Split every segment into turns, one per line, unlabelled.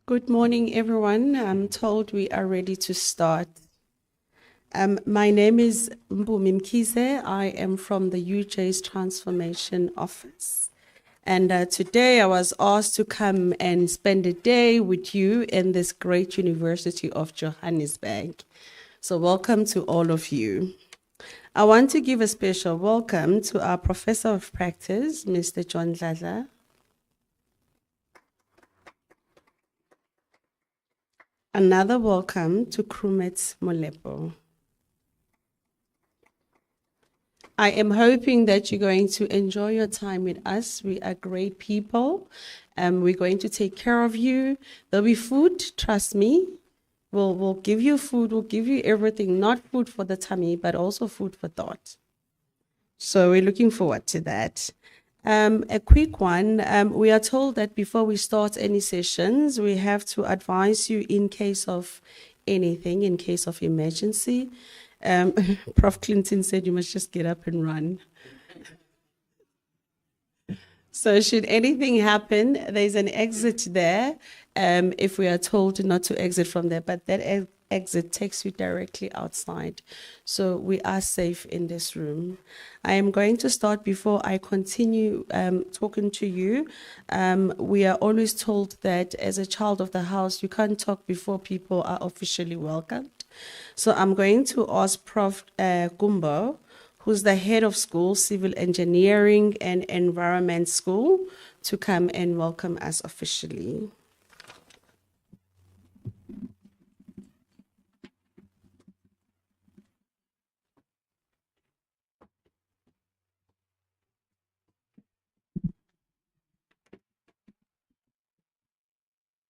Good morning, everyone. I'm told we are ready to start. My name is Mpumi Mkhize. I am from the UJ's Transformation Office. And today I was asked to come and spend a day with you in this great University of Johannesburg. So welcome to all of you. I want to give a special welcome to our Professor of Practice, Mr. John Dladla. Another welcome to Krumet Molepo. I am hoping that you're going to enjoy your time with us. We are great people. We're going to take care of you. There'll be food, trust me. We'll give you food, we'll give you everything, not food for the tummy, but also food for thought. So we're looking forward to that. A quick one, we are told that before we start any sessions, we have to advise you in case of anything, in case of emergency. Prof. Clinton said you must just get up and run. So should anything happen, there's an exit there, if we are told not to exit from there, but that exit takes you directly outside. So we are safe in this room. I am going to start before I continue talking to you. We are always told that as a child of the house, you can't talk before people are officially welcomed. So I'm going to ask Prof. Gumbo, who's the head of school, Civil Engineering and Environment School, to come and welcome us officially.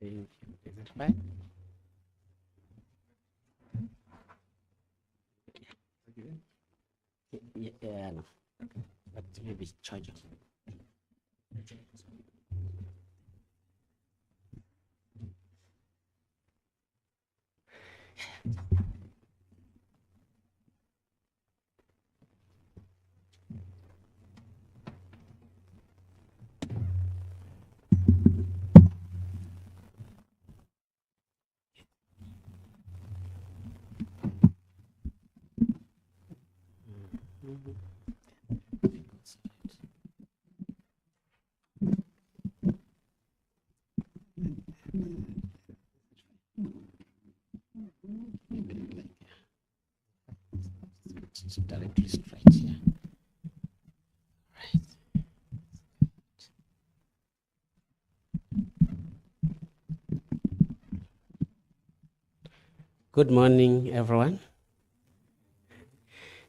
Is it fine? Yeah, no. But maybe charger. It's directly straight here. Right. Good morning, everyone.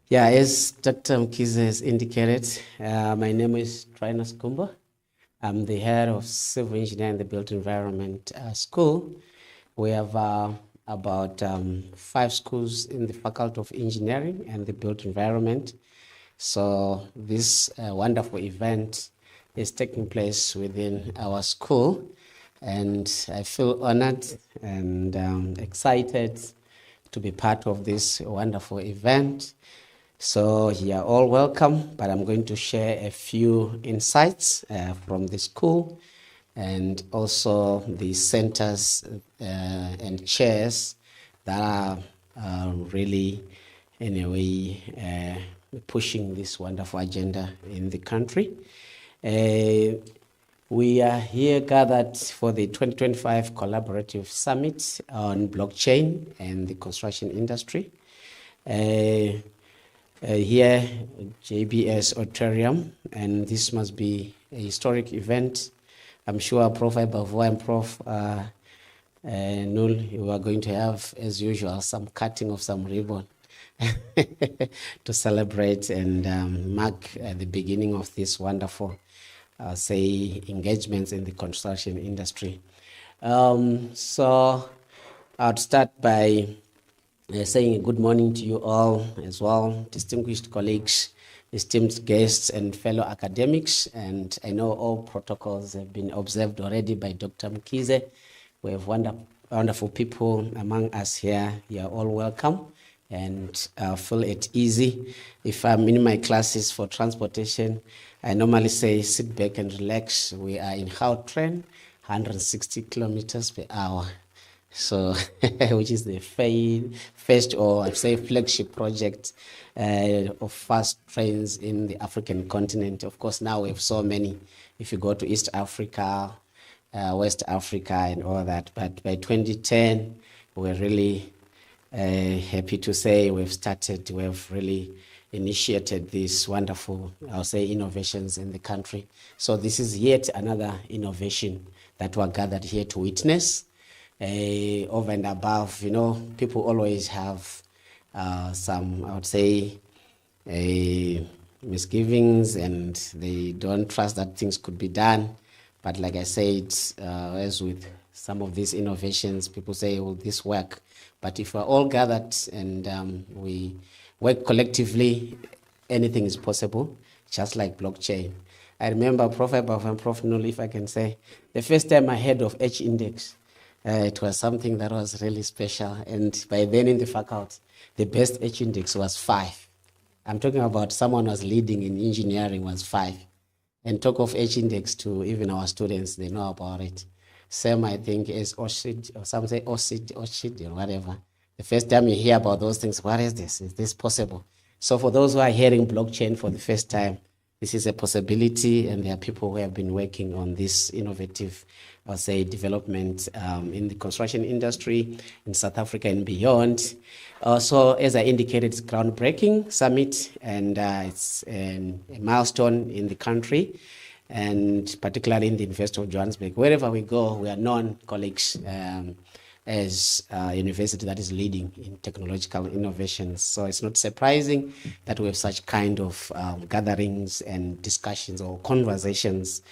Yeah, as Dr. Mkhize has indicated, my name is Trinus Kumba. I'm the head of Civil Engineering and the Built Environment School. We have about 5 schools in the Faculty of Engineering and the Built Environment. So this wonderful event is taking place within our school, and I feel honored and excited to be part of this wonderful event. So you are all welcome, but I'm going to share a few insights from the school and also the centers and chairs that are really, in a way, pushing this wonderful agenda in the country. We are here gathered for the 2025 Collaborative Summit on Blockchain and the Construction Industry. Here, JBS Auditorium, and this must be a historic event. I'm sure Prof. Bavo and Prof. Nul, you are going to have, as usual, some cutting of some ribbon to celebrate and mark the beginning of this wonderful, engagements in the construction industry. So I'd start by saying good morning to you all as well, distinguished colleagues, esteemed guests and fellow academics. And I know all protocols have been observed already by Dr. Mkhize. We have wonderful people among us here. You are all welcome and feel at ease. If I'm in my classes for transportation, I normally say sit back and relax. We are in Gauteng. 160 kilometers per hour. So, which is the first, or I'd say flagship project of fast trains in the African continent. Of course, now we have so many. If you go to East Africa, West Africa, and all that. But by 2010, we're really happy to say we've really initiated these wonderful, I'll say, innovations in the country. So this is yet another innovation that we're gathered here to witness. Over and above, people always have some, I would say, misgivings, and they don't trust that things could be done. But like I said, as with some of these innovations, people say, will this work? But if we're all gathered and we work collectively, anything is possible, just like blockchain. I remember Prof. Above and Prof. Null, if I can say, the first time I heard of H index, it was something that was really special. And by then in the faculty, the best H index was 5. I'm talking about someone who was leading in engineering was 5. And talk of H index to even our students, they know about it. Same, I think, is OSHID, or some say OSHID, or whatever. The first time you hear about those things, what is this? Is this possible? So for those who are hearing blockchain for the first time, this is a possibility, and there are people who have been working on this innovative, I'll say, development in the construction industry in South Africa and beyond. So as I indicated, it's groundbreaking summit, and it's a milestone in the country, and particularly in the University of Johannesburg. Wherever we go, we are known, colleagues, as a university that is leading in technological innovations. So it's not surprising that we have such kind of gatherings and discussions or conversations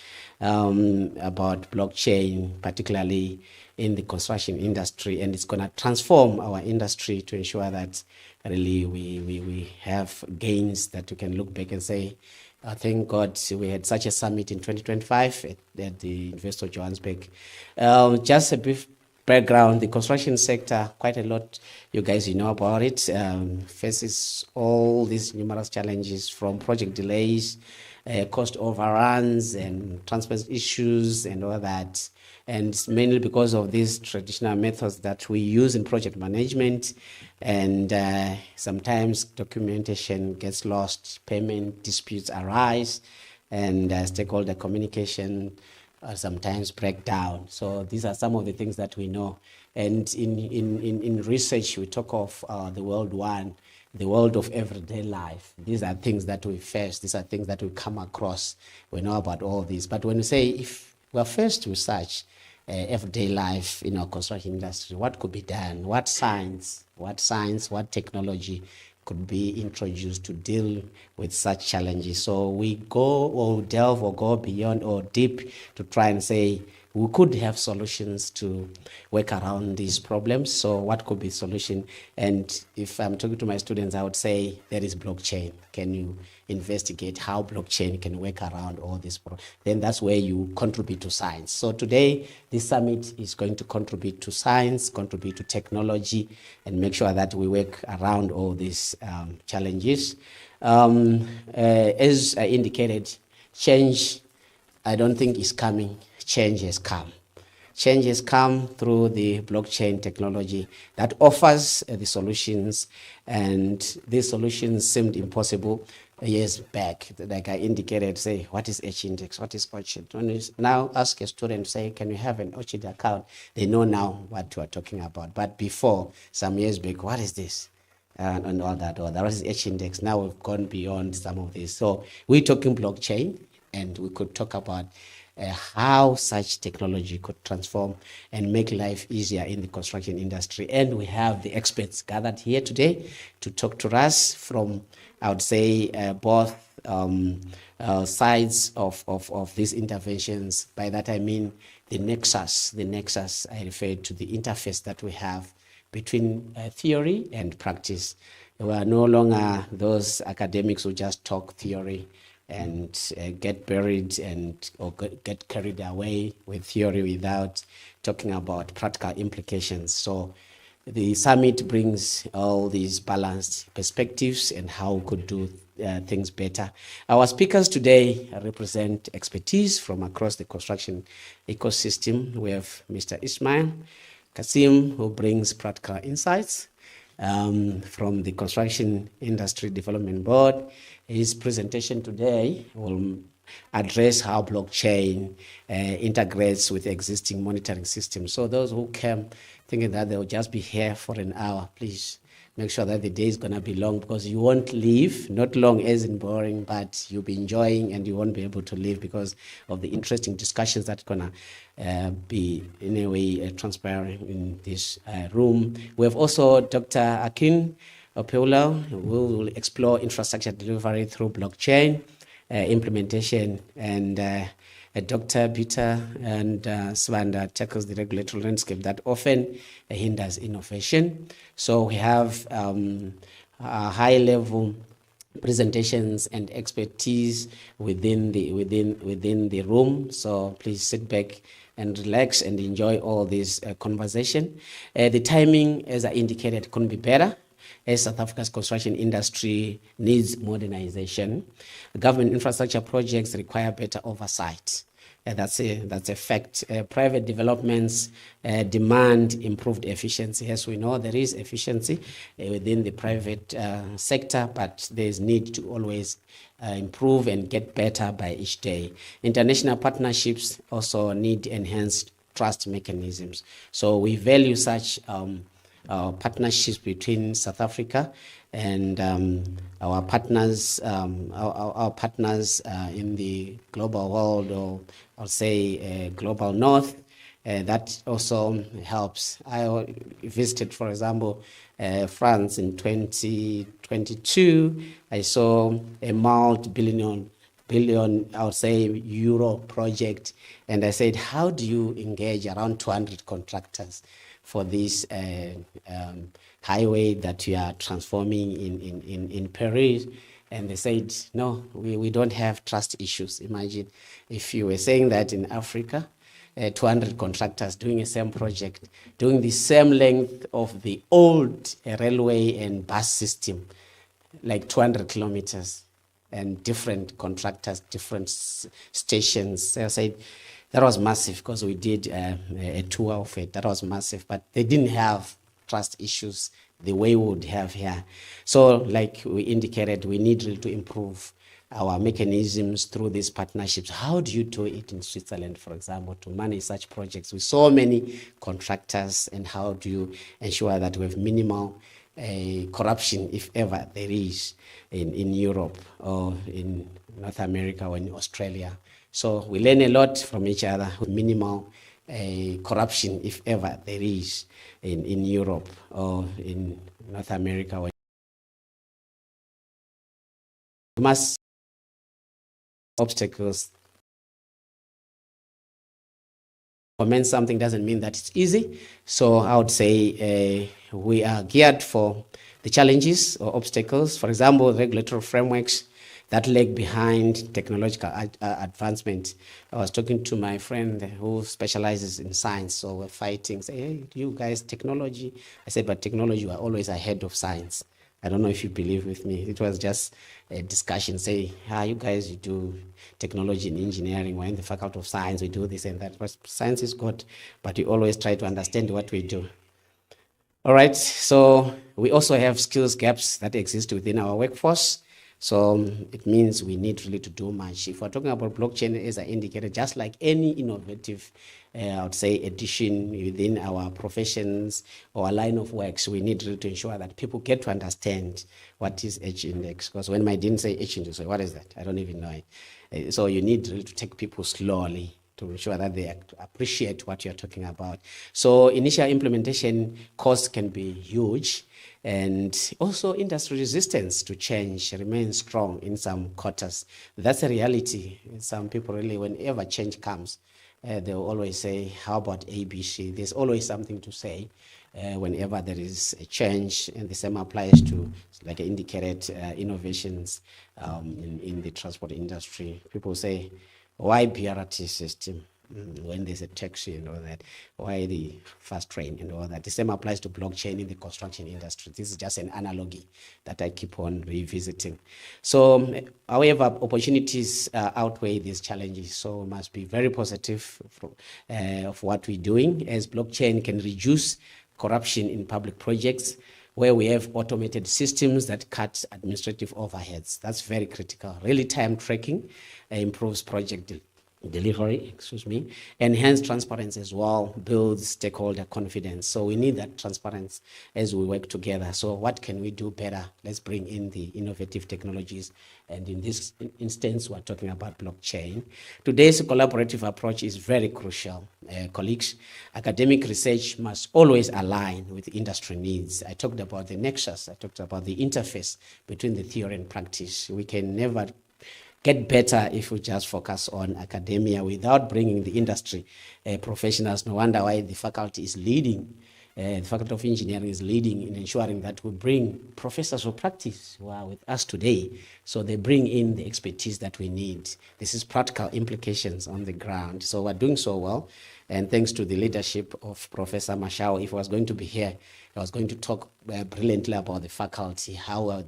about blockchain, particularly in the construction industry. And it's going to transform our industry to ensure that really we have gains that we can look back and say, thank God we had such a summit in 2025 at the University of Johannesburg. Just a brief background, the construction sector, quite a lot, you guys, know about it, faces all these numerous challenges, from project delays, cost overruns, and transport issues, and all that. And it's mainly because of these traditional methods that we use in project management, and sometimes documentation gets lost, payment disputes arise, and stakeholder communication sometimes break down. So these are some of the things that we know. And in research, we talk of the world one, the world of everyday life. These are things that we face. These are things that we come across. We know about all these. But when we say, if we're faced with such everyday life in our construction industry, what could be done? What science, what technology could be introduced to deal with such challenges? So we go or delve or go beyond or deep to try and say we could have solutions to work around these problems. So what could be solution? And if I'm talking to my students, I would say there is blockchain. Can you investigate how blockchain can work around all this? Then that's where you contribute to science. So today, this summit is going to contribute to science, contribute to technology, and make sure that we work around all these challenges. As I indicated, change, I don't think is coming. Change has come. Change has come through the blockchain technology that offers the solutions, and these solutions seemed impossible years back. Like I indicated, say, what is H index? What is OCHID? When you now ask a student, say, can you have an OCHID account? They know now what you are talking about. But before, some years back, what is this? And all that, or that was H index. Now we've gone beyond some of this. So we're talking blockchain, and we could talk about how such technology could transform and make life easier in the construction industry. And we have the experts gathered here today to talk to us from, I would say, both sides of these interventions. By that I mean the nexus. The nexus, I refer to the interface that we have between theory and practice. We are no longer those academics who just talk theory and get buried or get carried away with theory without talking about practical implications. So the summit brings all these balanced perspectives and how we could do things better. Our speakers today represent expertise from across the construction ecosystem. We have Mr. Ismail Kasim, who brings practical insights from the Construction Industry Development Board. His presentation today will address how blockchain integrates with existing monitoring systems. So those who came thinking that they'll just be here for an hour, please make sure that the day is going to be long, because you won't leave, not long as in boring, but you'll be enjoying and you won't be able to leave because of the interesting discussions that are going to be in a way transpiring in this room. We have also Dr. Akin Opeula, who will explore infrastructure delivery through blockchain implementation, and Dr. Peter and Svanda tackles the regulatory landscape that often hinders innovation. So we have high-level presentations and expertise within the room. So please sit back and relax and enjoy all this conversation. The timing, as I indicated, couldn't be better, as South Africa's construction industry needs modernization. Government infrastructure projects require better oversight. That's a fact. Private developments demand improved efficiency. As we know, there is efficiency within the private sector, but there's need to always improve and get better by each day. International partnerships also need enhanced trust mechanisms. So we value such partnerships between South Africa and our partners, our partners in the global world, or I'll say global north. That also helps. I visited, for example, France in 2022. I saw a multi-billion, I would say, euro project, and I said, how do you engage around 200 contractors for this highway that you are transforming in Paris? And they said, no, we don't have trust issues. Imagine if you were saying that in Africa, 200 contractors doing the same project, doing the same length of the old railway and bus system, like 200 kilometers, and different contractors, different stations. So I said, that was massive, because we did a tour of it. That was massive, but they didn't have trust issues the way we would have here. So like we indicated, we need really to improve our mechanisms through these partnerships. How do you do it in Switzerland, for example, to manage such projects with so many contractors, and how do you ensure that we have minimal corruption, if ever there is, in Europe or in North America or in Australia? So we learn a lot from each other with minimal corruption, if ever there is, in Europe or in North America. Or we must obstacles. Commence something doesn't mean that it's easy. So I would say we are geared for the challenges or obstacles. For example, regulatory frameworks that lag behind technological advancement. I was talking to my friend who specializes in science, so we're fighting, say, hey, you guys, technology. I said, but technology, you are always ahead of science. I don't know if you believe with me. It was just a discussion, say, you guys, you do technology and engineering. We're in the Faculty of Science, we do this and that. But science is good, but we always try to understand what we do. All right, so we also have skills gaps that exist within our workforce. So it means we need really to do much. If we're talking about blockchain, as I indicated, just like any innovative, I would say, addition within our professions or a line of works, we need really to ensure that people get to understand what is H index. Because when I didn't say H index, what is that? I don't even know it. So you need really to take people slowly to ensure that they appreciate what you're talking about. So initial implementation costs can be huge. And also industry resistance to change remains strong in some quarters. That's a reality. Some people really, whenever change comes, they'll always say, how about ABC? There's always something to say whenever there is a change, and the same applies to, like I indicated, innovations in the transport industry. People say, why BRT system? when there's a taxi and all that, why the fast train and all that. The same applies to blockchain in the construction industry. This is just an analogy that I keep on revisiting. So, however, opportunities outweigh these challenges. So, we must be very positive of what we're doing, as blockchain can reduce corruption in public projects, where we have automated systems that cut administrative overheads. That's very critical. Real-time tracking improves project delivery, enhance transparency as well, builds stakeholder confidence. So we need that transparency as we work together. So what can we do better? Let's bring in the innovative technologies. And in this instance, we're talking about blockchain. Today's collaborative approach is very crucial. Colleagues, academic research must always align with industry needs. I talked about the nexus. I talked about the interface between the theory and practice. We can never get better if we just focus on academia without bringing the industry professionals. No wonder why the faculty is leading, the Faculty of Engineering is leading in ensuring that we bring professors of practice who are with us today, so they bring in the expertise that we need. This is practical implications on the ground. So we're doing so well, and thanks to the leadership of Professor Mashao. If I was going to be here, I was going to talk brilliantly about the faculty, how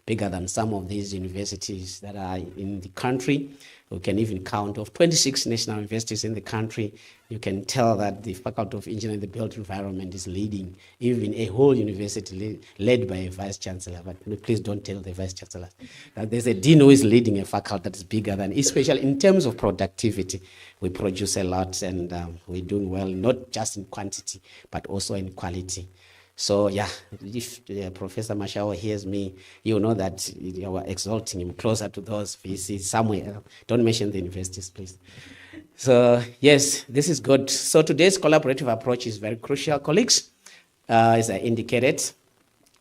bigger than some of these universities that are in the country. We can even count of 26 national universities in the country. You can tell that the Faculty of Engineering and the Built Environment is leading, even a whole university led by a vice chancellor. But please don't tell the vice chancellor that there's a dean who is leading a faculty that is bigger than, especially in terms of productivity. We produce a lot, and we're doing well, not just in quantity, but also in quality. So yeah, if Professor Mashao hears me, you know that you are exalting him closer to those VCs somewhere. Don't mention the universities, please. So yes, this is good. So today's collaborative approach is very crucial, colleagues, as I indicated.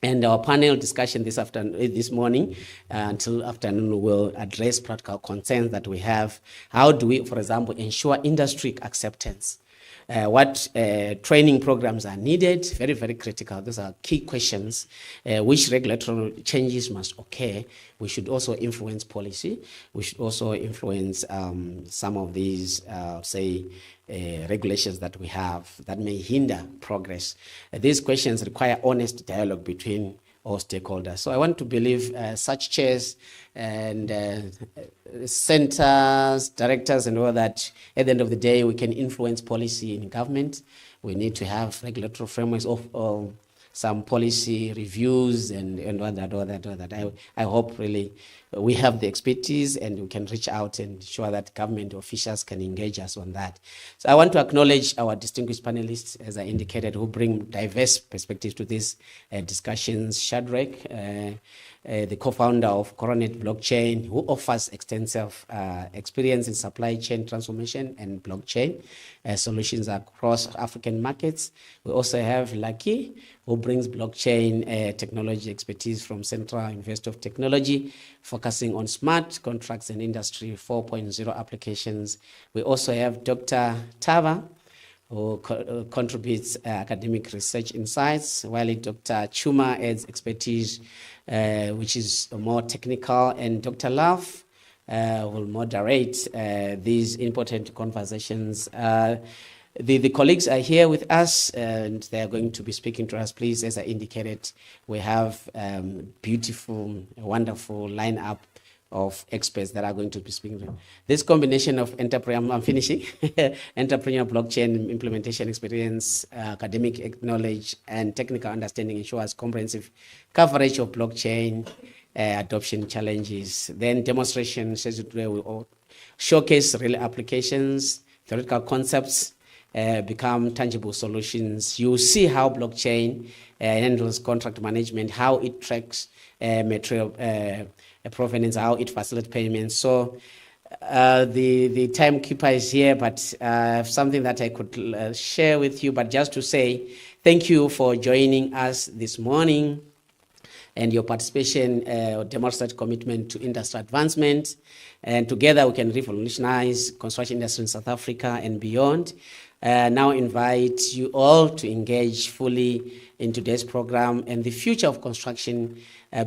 And our panel discussion this morning until afternoon will address practical concerns that we have. How do we, for example, ensure industry acceptance? What training programs are needed? Very, very critical. Those are key questions. Which regulatory changes must occur? We should also influence policy. We should also influence some of these, regulations that we have that may hinder progress. These questions require honest dialogue between all stakeholders. So I want to believe such chairs and centers, directors, and all that, at the end of the day, we can influence policy in government. We need to have regulatory frameworks of some policy reviews and all that. I hope really we have the expertise and we can reach out and ensure that government officials can engage us on that. So I want to acknowledge our distinguished panelists, as I indicated, who bring diverse perspectives to these discussions. Shadrach, the co-founder of Coronet Blockchain, who offers extensive experience in supply chain transformation and blockchain solutions across African markets. We also have Lucky, who brings blockchain technology expertise from Central University of Technology, focusing on smart contracts and Industry 4.0 applications. We also have Dr. Tava, who contributes academic research insights, while Dr. Chuma adds expertise, which is more technical, and Dr. Love will moderate these important conversations. The colleagues are here with us, and they are going to be speaking to us. Please, as I indicated, we have beautiful, wonderful lineup of experts that are going to be speaking. This combination of entrepreneurial blockchain implementation experience, academic knowledge, and technical understanding ensures comprehensive coverage of blockchain adoption challenges. Then demonstration session will showcase real applications, theoretical concepts, become tangible solutions. You see how blockchain handles contract management, how it tracks material provenance, how it facilitates payments. So the timekeeper is here, but something that I could share with you, but just to say thank you for joining us this morning, and your participation demonstrates commitment to industry advancement, and together we can revolutionize construction industry in South Africa and beyond. Now invite you all to engage fully in today's program. And the future of construction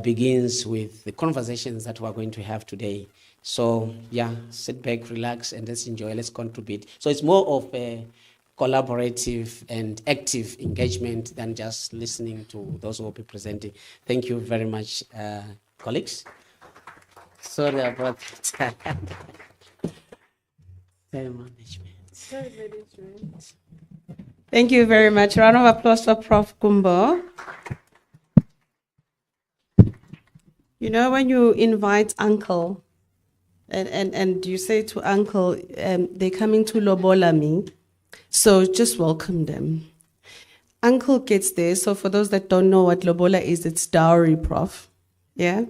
begins with the conversations that we're going to have today. So, yeah, sit back, relax, and let's enjoy, let's contribute. So it's more of a collaborative and active engagement than just listening to those who will be presenting. Thank you very much, colleagues. Sorry about that. Time management.
Thank you very much. Round of applause for Prof. Kumbo. You know, when you invite uncle and you say to uncle, they're coming to Lobola me, so just welcome them. Uncle gets there. So for those that don't know what Lobola is, it's dowry, Prof. Yeah.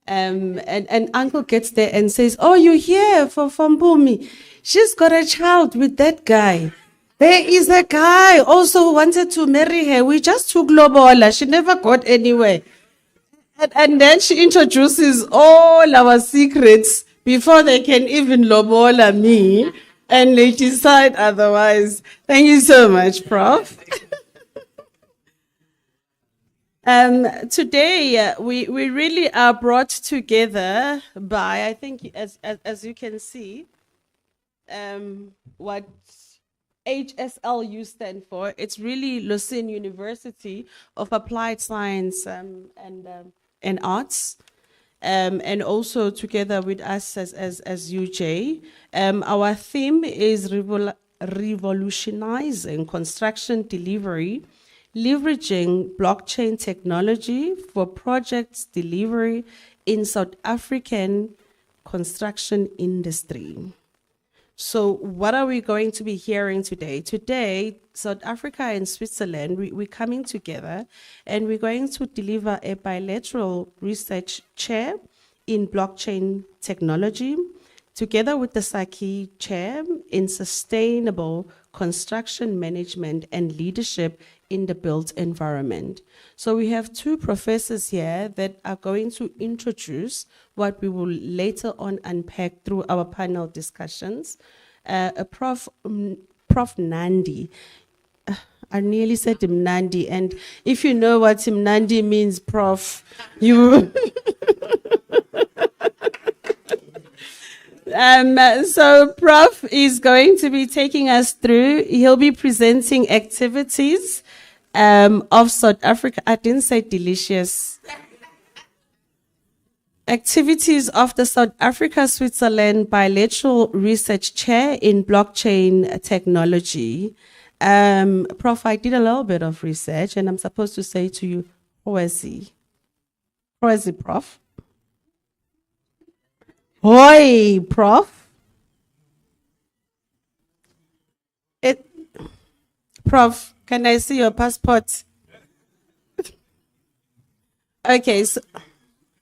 And uncle gets there and says, "Oh, you're here for Fambumi. She's got a child with that guy. There is a guy also who wanted to marry her. We just took Lobola. She never got anywhere." And then she introduces all our secrets before they can even Lobola me, and they decide otherwise. Thank you so much, Prof. Today, we really are brought together by, I think, as you can see, what HSLU stand for. It's really Lausanne University of Applied Science and Arts. And also together with us as UJ. Our theme is revolutionizing construction delivery, leveraging blockchain technology for projects delivery in South African construction industry. So what are we going to be hearing today? Today, South Africa and Switzerland, we're coming together and we're going to deliver a bilateral research chair in blockchain technology, together with the Saki chair in sustainable construction management and leadership in the built environment. So we have two professors here that are going to introduce what we will later on unpack through our panel discussions. Prof. Nandi. I nearly said Nandi, and if you know what Nandi means, Prof, you. So Prof is going to be taking us through. He'll be presenting activities of South Africa. I didn't say delicious. Activities of the South Africa Switzerland bilateral research chair in blockchain technology. Prof, I did a little bit of research and I'm supposed to say to you, who is he? Who is he, Prof? Hoi, Prof. Prof, can I see your passport? Okay, so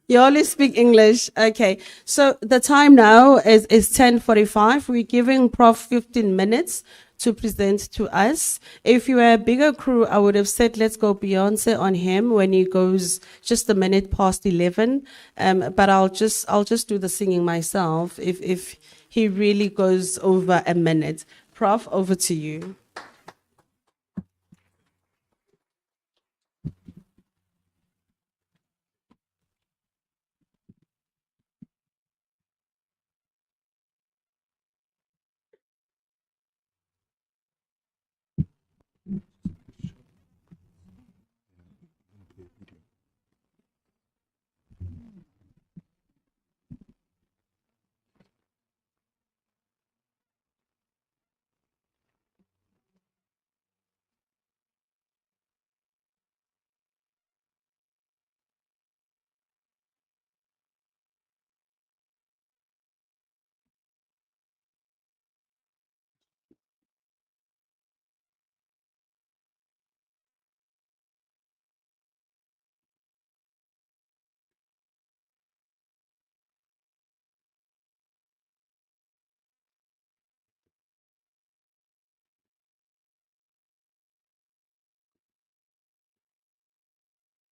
you only speak English. Okay, so the time now is 10:45. We're giving Prof 15 minutes to present to us. If you were a bigger crew, I would have said let's go Beyonce on him when he goes just a minute past 11. But I'll just do the singing myself if he really goes over a minute. Prof, over to you.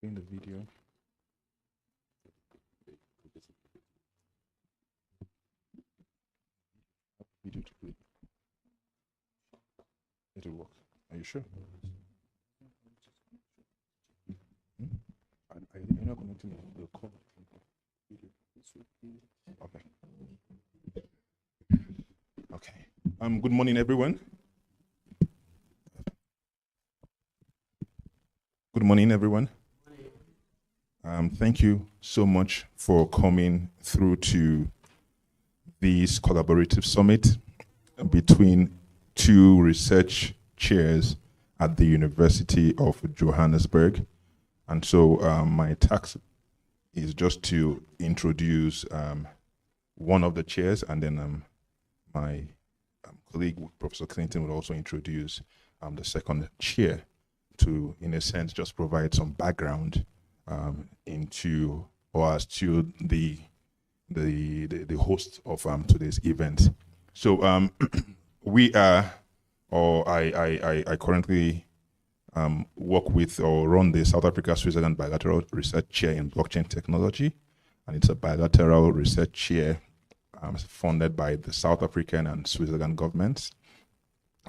In the video. Video to play. It'll work. Are you sure? not connecting the call. Okay. Okay. Good morning, everyone. Good morning, everyone. Thank you so much for coming through to this collaborative summit between two research chairs at the University of Johannesburg. And so my task is just to introduce one of the chairs, and then my colleague, Professor Clinton, will also introduce the second chair to, in a sense, just provide some background into, or as to the host of today's event. So we are, or I currently work with or run the South Africa-Switzerland Bilateral Research Chair in Blockchain Technology, and it's a bilateral research chair funded by the South African and Switzerland governments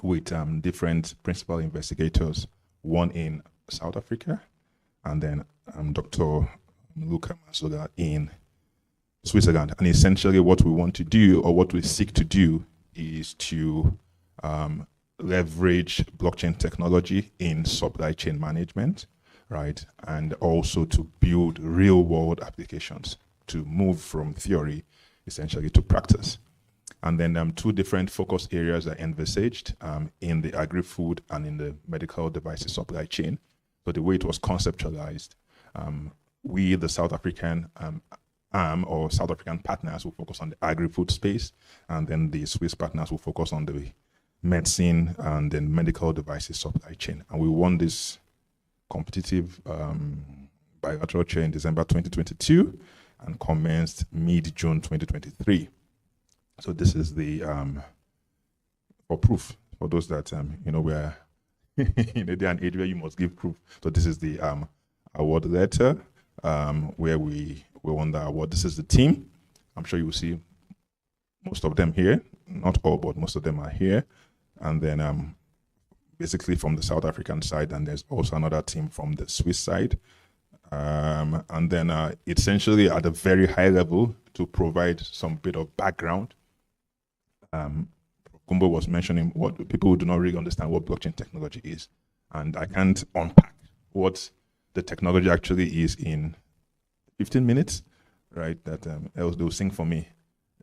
with different principal investigators, one in South Africa, and then Dr. Luca Mazola in Switzerland. And essentially what we want to do, or what we seek to do, is to leverage blockchain technology in supply chain management, right? And also to build real world applications, to move from theory essentially to practice. And then two different focus areas are envisaged in the agri-food and in the medical devices supply chain. So the way it was conceptualized, we, the South African arm or South African partners, will focus on the agri-food space, and then the Swiss partners will focus on the medicine and then medical devices supply chain. And we won this competitive bilateral chair in December 2022 and commenced mid-June 2023. So this is the, for proof, for those that, we're in a day and age where you must give proof. So this is the award letter where we won the award. This is the team. I'm sure you will see most of them here. Not all, but most of them are here. And then basically from the South African side, and there's also another team from the Swiss side. And then essentially at a very high level, to provide some bit of background, Kumbo was mentioning what people who do not really understand what blockchain technology is. And I can't unpack what the technology actually is in 15 minutes, right? That else they'll sing for me.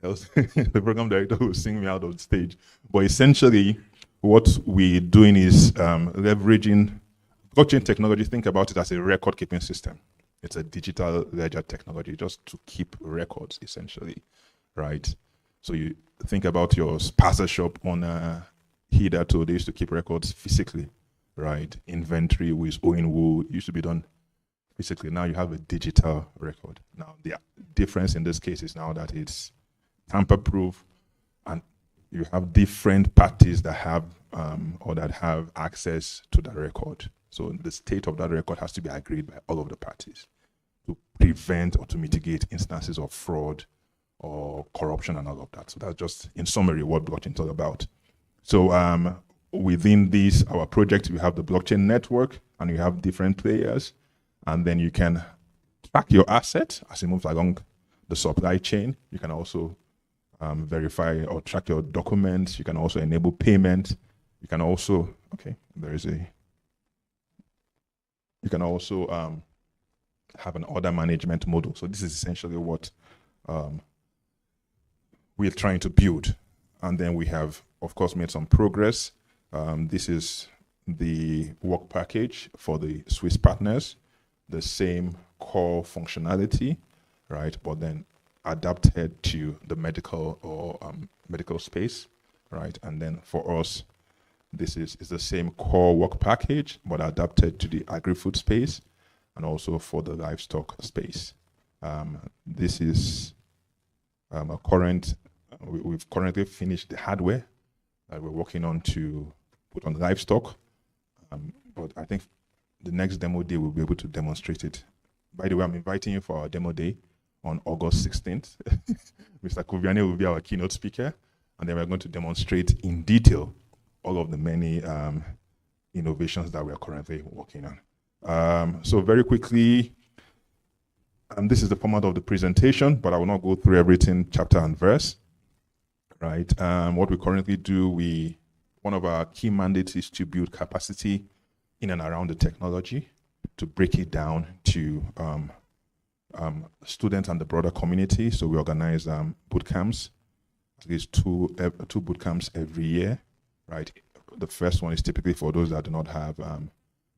Else the program director will sing me out of the stage. But essentially, what we're doing is leveraging blockchain technology. Think about it as a record-keeping system. It's a digital ledger technology just to keep records, essentially, right? So you think about your spaza shop owner hitherto, they used to keep records physically, right? Inventory with owing wool used to be done physically. Now you have a digital record. Now the difference in this case is now that it's tamper-proof, and you have different parties that have or that have access to the record. So the state of that record has to be agreed by all of the parties to prevent or to mitigate instances of fraud or corruption and all of that. So that's just in summary what blockchain is all about. So within this, our project, we have the blockchain network, and you have different players, and then you can track your asset as it moves along the supply chain. You can also verify or track your documents. You can also enable payment. You can also, you can also have an order management model. So this is essentially what we're trying to build. And then we have, of course, made some progress. This is the work package for the Swiss partners, the same core functionality, right? But then adapted to the medical or medical space, right? And then for us, this is the same core work package, but adapted to the agri-food space and also for the livestock space. This is a current, we've currently finished the hardware that we're working on to put on livestock. But I think the next demo day we'll be able to demonstrate it. By the way, I'm inviting you for our demo day on August 16th. Mr. Kuviane will be our keynote speaker, and then we're going to demonstrate in detail all of the many innovations that we're currently working on. So very quickly, And this is the format of the presentation, but I will not go through everything chapter and verse, right? What we currently do, one of our key mandates is to build capacity in and around the technology, to break it down to students and the broader community. So we organize boot camps, at least two boot camps every year, right? The first one is typically for those that do not have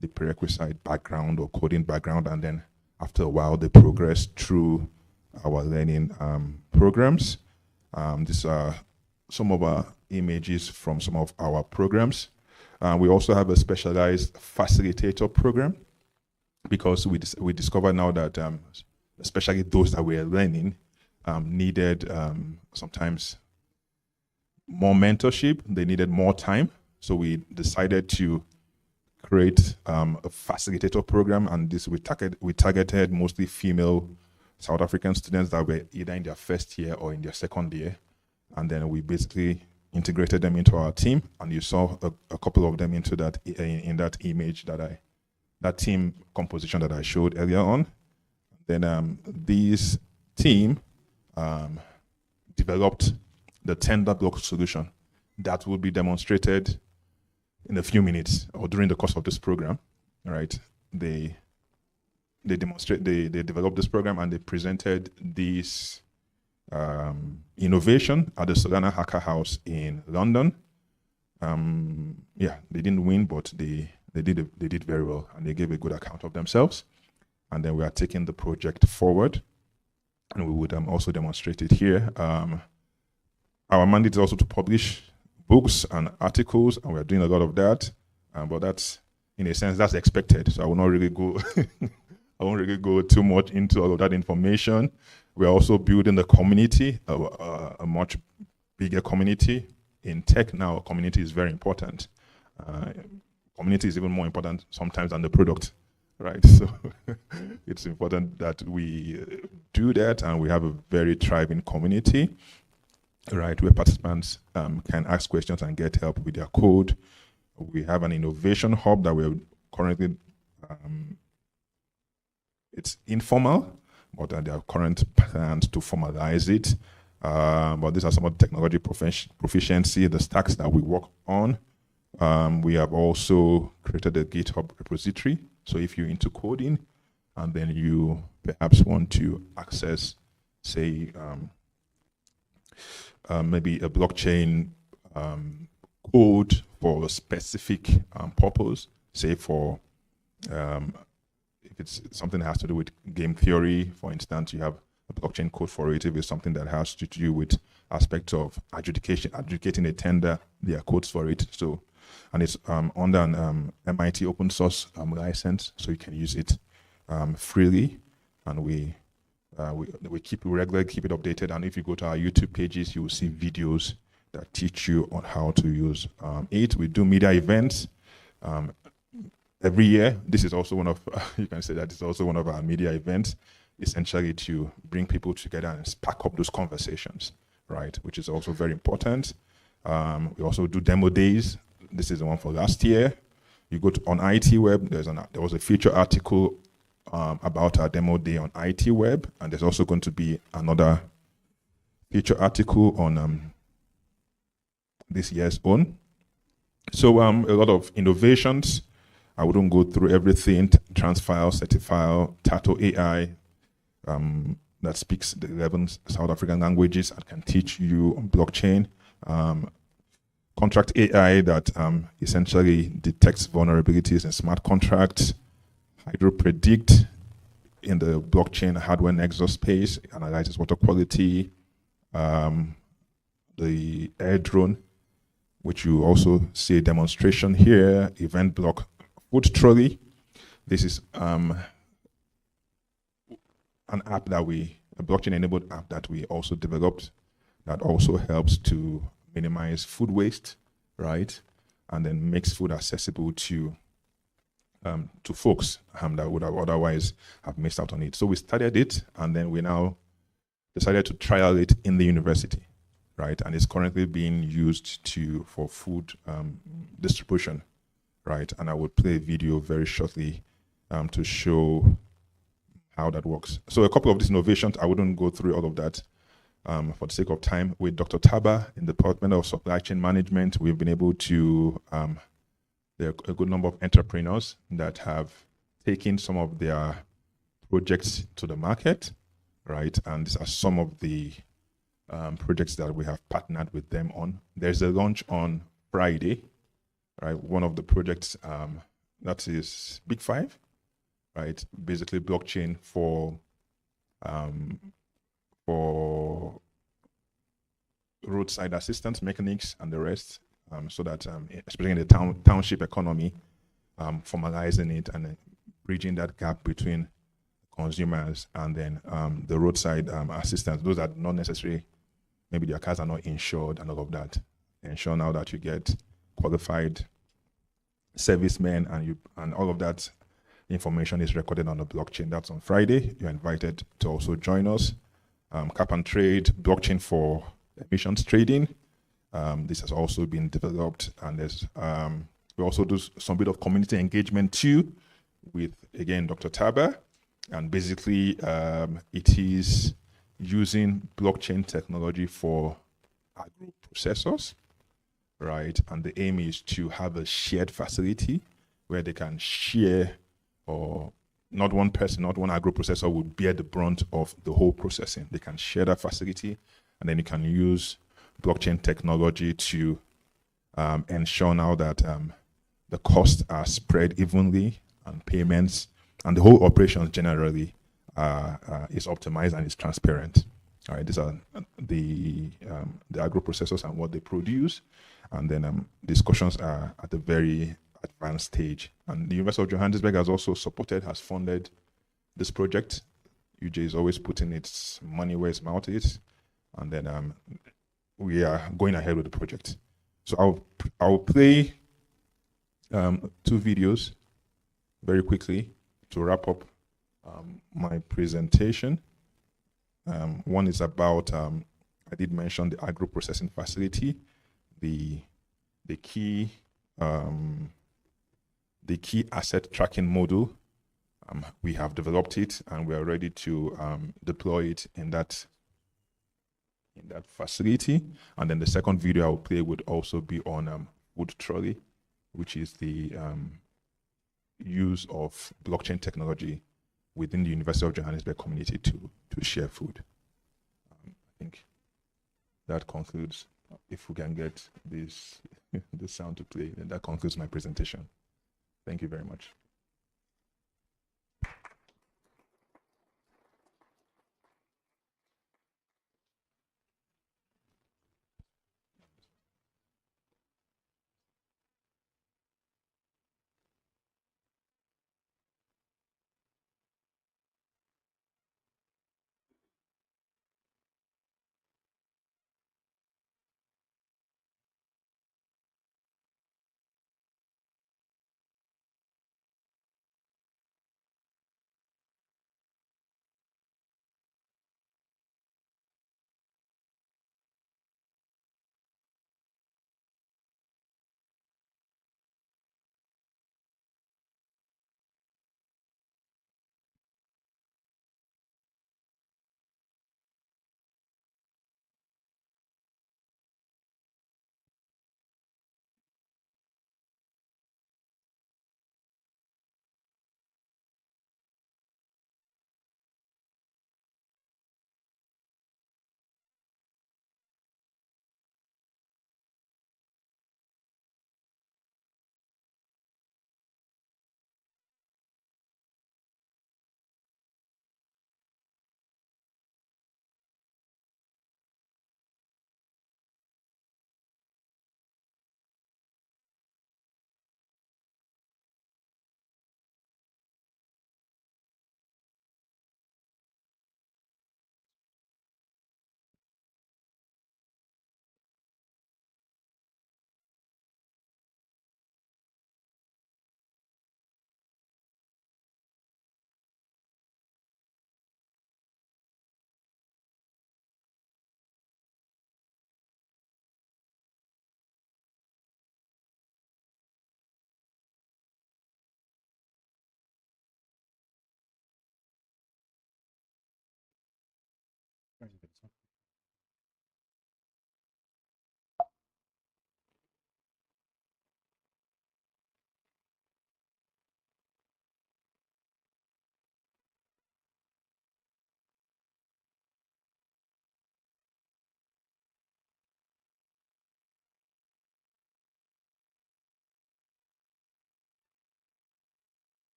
the prerequisite background or coding background, and then after a while they progress through our learning programs. These are some of our images from some of our programs. We also have a specialized facilitator program, because we discover now that especially those that were learning needed sometimes more mentorship, they needed more time. So we decided to create a facilitator program, and this we targeted mostly female South African students that were either in their first year or in their second year, and then we basically integrated them into our team, and you saw a couple of them into that in that image that team composition that I showed earlier on. Then this team developed the tender block solution that will be demonstrated in a few minutes or during the course of this program. All right, they developed this program, and they presented this innovation at the Solana Hacker House in London. Yeah, they didn't win, but they did very well, and they gave a good account of themselves. And then we are taking the project forward, and we would also demonstrate it here. Our mandate is also to publish books and articles, and we're doing a lot of that. But that's, in a sense, that's expected. So I will not really go I won't really go too much into all of that information. We're also building the community, a much bigger community. In tech now, community is very important. Community is even more important sometimes than the product, right? So it's important that we do that, and we have a very thriving community, right, where participants can ask questions and get help with their code. We have an innovation hub that we're currently, it's informal, but there are current plans to formalize it. But these are some of the technology proficiency, the stacks that we work on. We have also created a GitHub repository. So if you're into coding and then you perhaps want to access, say, maybe a blockchain code for a specific purpose, say for, if it's something that has to do with game theory, for instance, you have a blockchain code for it. If it's something that has to do with aspects of adjudicating a tender, there are codes for it. So, and it's under an MIT open source license, so you can use it freely. And we regularly keep it updated. And if you go to our YouTube pages, you will see videos that teach you on how to use it. We do media events every year. This is also one of you can say that it's also one of our media events, essentially to bring people together and spark up those conversations, right? Which is also very important. We also do demo days. This is the one for last year. You go on IT Web. There was a feature article about our demo day on IT Web, and there's also going to be another feature article on this year's own. So a lot of innovations. I wouldn't go through everything. Transfile, Certifile, Tato AI, that speaks the 11 South African languages and can teach you on blockchain. Contract AI that essentially detects vulnerabilities in smart contracts. HydroPredict in the blockchain hardware nexus space, analyzes water quality. The air drone, which you also see a demonstration here. Event block food trolley. This is an app that a blockchain-enabled app that we also developed that also helps to minimize food waste, right? And then makes food accessible to folks that would have otherwise have missed out on it. So we started it, and then we now decided to trial it in the university, right? And it's currently being used for food distribution, right? And I will play a video very shortly to show how that works. So a couple of these innovations, I wouldn't go through all of that for the sake of time. With Dr. Taba in the Department of Supply Chain Management, we've been able to, there are a good number of entrepreneurs that have taken some of their projects to the market, right? And these are some of the projects that we have partnered with them on. There's a launch on Friday, right? One of the projects that is Big Five, right? Basically blockchain for roadside assistance, mechanics, and the rest, so that especially in the township economy, formalizing it and bridging that gap between consumers and then the roadside assistance. Those are not necessarily, maybe their cars are not insured and all of that. Ensure now that you get qualified servicemen and all of that information is recorded on the blockchain. That's on Friday. You're invited to also join us. Cap and trade, blockchain for emissions trading. This has also been developed, and there's we also do some bit of community engagement too with, again, Dr. Taba. And basically, it is using blockchain technology for agro processors, right? And the aim is to have a shared facility where they can share, or not one person, not one agro processor would bear the brunt of the whole processing. They can share that facility, and then you can use blockchain technology to ensure now that the costs are spread evenly, and payments and the whole operation generally is optimized and is transparent. All right, these are the agro processors and what they produce, and then discussions are at a very advanced stage. And the University of Johannesburg has also supported, has funded this project. UJ is always putting its money where its mouth is, and then we are going ahead with the project. So I'll play 2 videos very quickly to wrap up my presentation. One is about, I did mention the agro processing facility, the key asset tracking module. We have developed it, and we are ready to deploy it in that facility. And then the second video I'll play would also be on wood trolley, which is the use of blockchain technology within the University of Johannesburg community to share food. I think that concludes, if we can get this the sound to play, then that concludes my presentation. Thank you very much.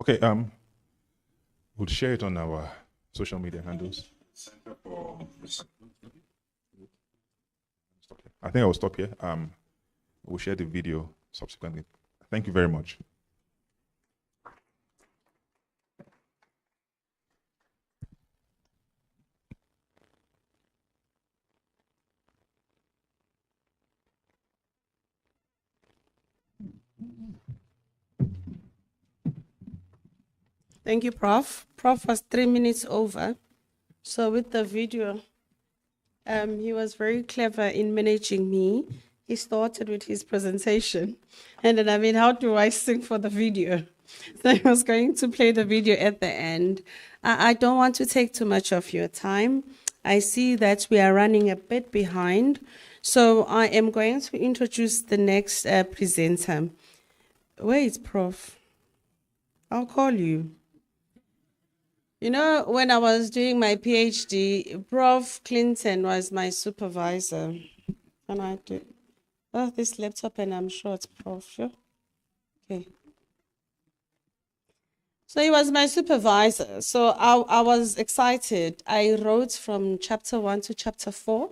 Okay, we'll share it on our social media handles. I think I will stop here. We'll share the video subsequently. Thank you very much.
Thank you, Prof. Prof was 3 minutes over. So with the video, he was very clever in managing me. He started with his presentation. And then, how do I sing for the video? So I was going to play the video at the end. I don't want to take too much of your time. I see that we are running a bit behind. So I am going to introduce the next presenter. Where is Prof? I'll call you. You know, when I was doing my PhD, Prof. Clinton was my supervisor. Can I do? Oh, this laptop, and I'm sure it's Prof. Sure. Okay. So he was my supervisor. So I was excited. I wrote from chapter 1 to chapter 4.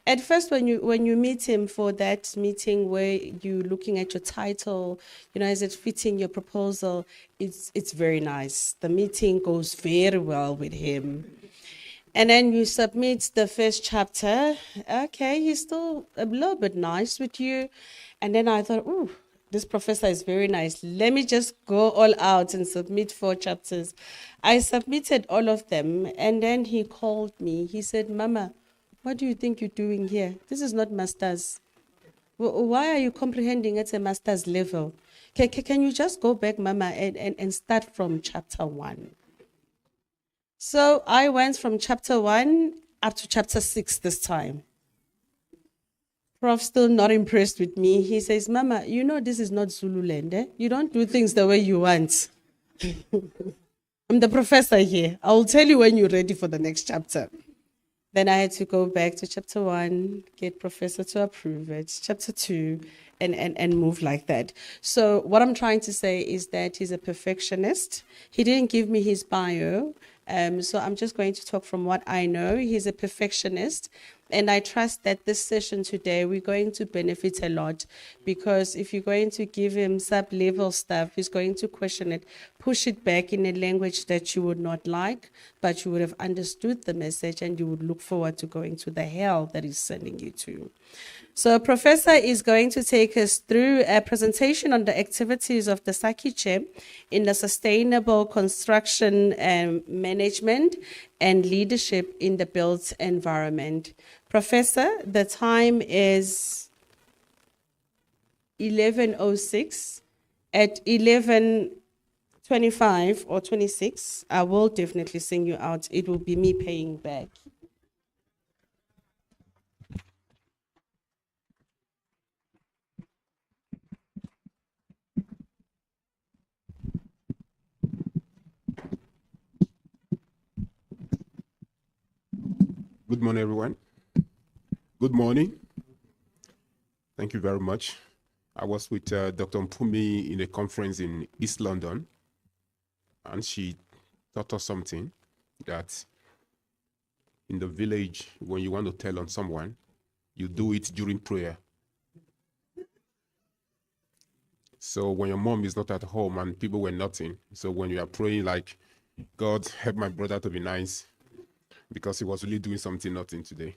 At first, when you meet him for that meeting where you're looking at your title, is it fitting your proposal? It's very nice. The meeting goes very well with him. And then you submit the first chapter. Okay, he's still a little bit nice with you. And then I thought, ooh, this professor is very nice. Let me just go all out and submit 4 chapters. I submitted all of them. And then he called me. He said, Mama, what do you think you're doing here? This is not master's. Why are you comprehending at a master's level? Can you just go back, Mama, and start from chapter 1? So I went from chapter 1 up to chapter 6 this time. Prof still not impressed with me. He says, Mama, this is not Zululand. Eh? You don't do things the way you want. I'm the professor here. I will tell you when you're ready for the next chapter. Then I had to go back to chapter 1, get professor to approve it, chapter 2, and move like that. So what I'm trying to say is that he's a perfectionist. He didn't give me his bio. So I'm just going to talk from what I know. He's a perfectionist. And I trust that this session today, we're going to benefit a lot, because if you're going to give him sub-level stuff, he's going to question it, push it back in a language that you would not like, but you would have understood the message and you would look forward to going to the hell that he's sending you to. So Professor is going to take us through a presentation on the activities of the Sakiche in the sustainable construction management and leadership in the built environment. Professor, the time is 11:06. At 11:25 or 26, I will definitely sing you out. It will be me paying back.
Good morning, everyone. Good morning. Thank you very much. I was with Dr. Mpumi in a conference in East London, and she taught us something that in the village, when you want to tell on someone, you do it during prayer. So when your mom is not at home and people were nothing, so when you are praying like, God, help my brother to be nice, because he was really doing something nothing today.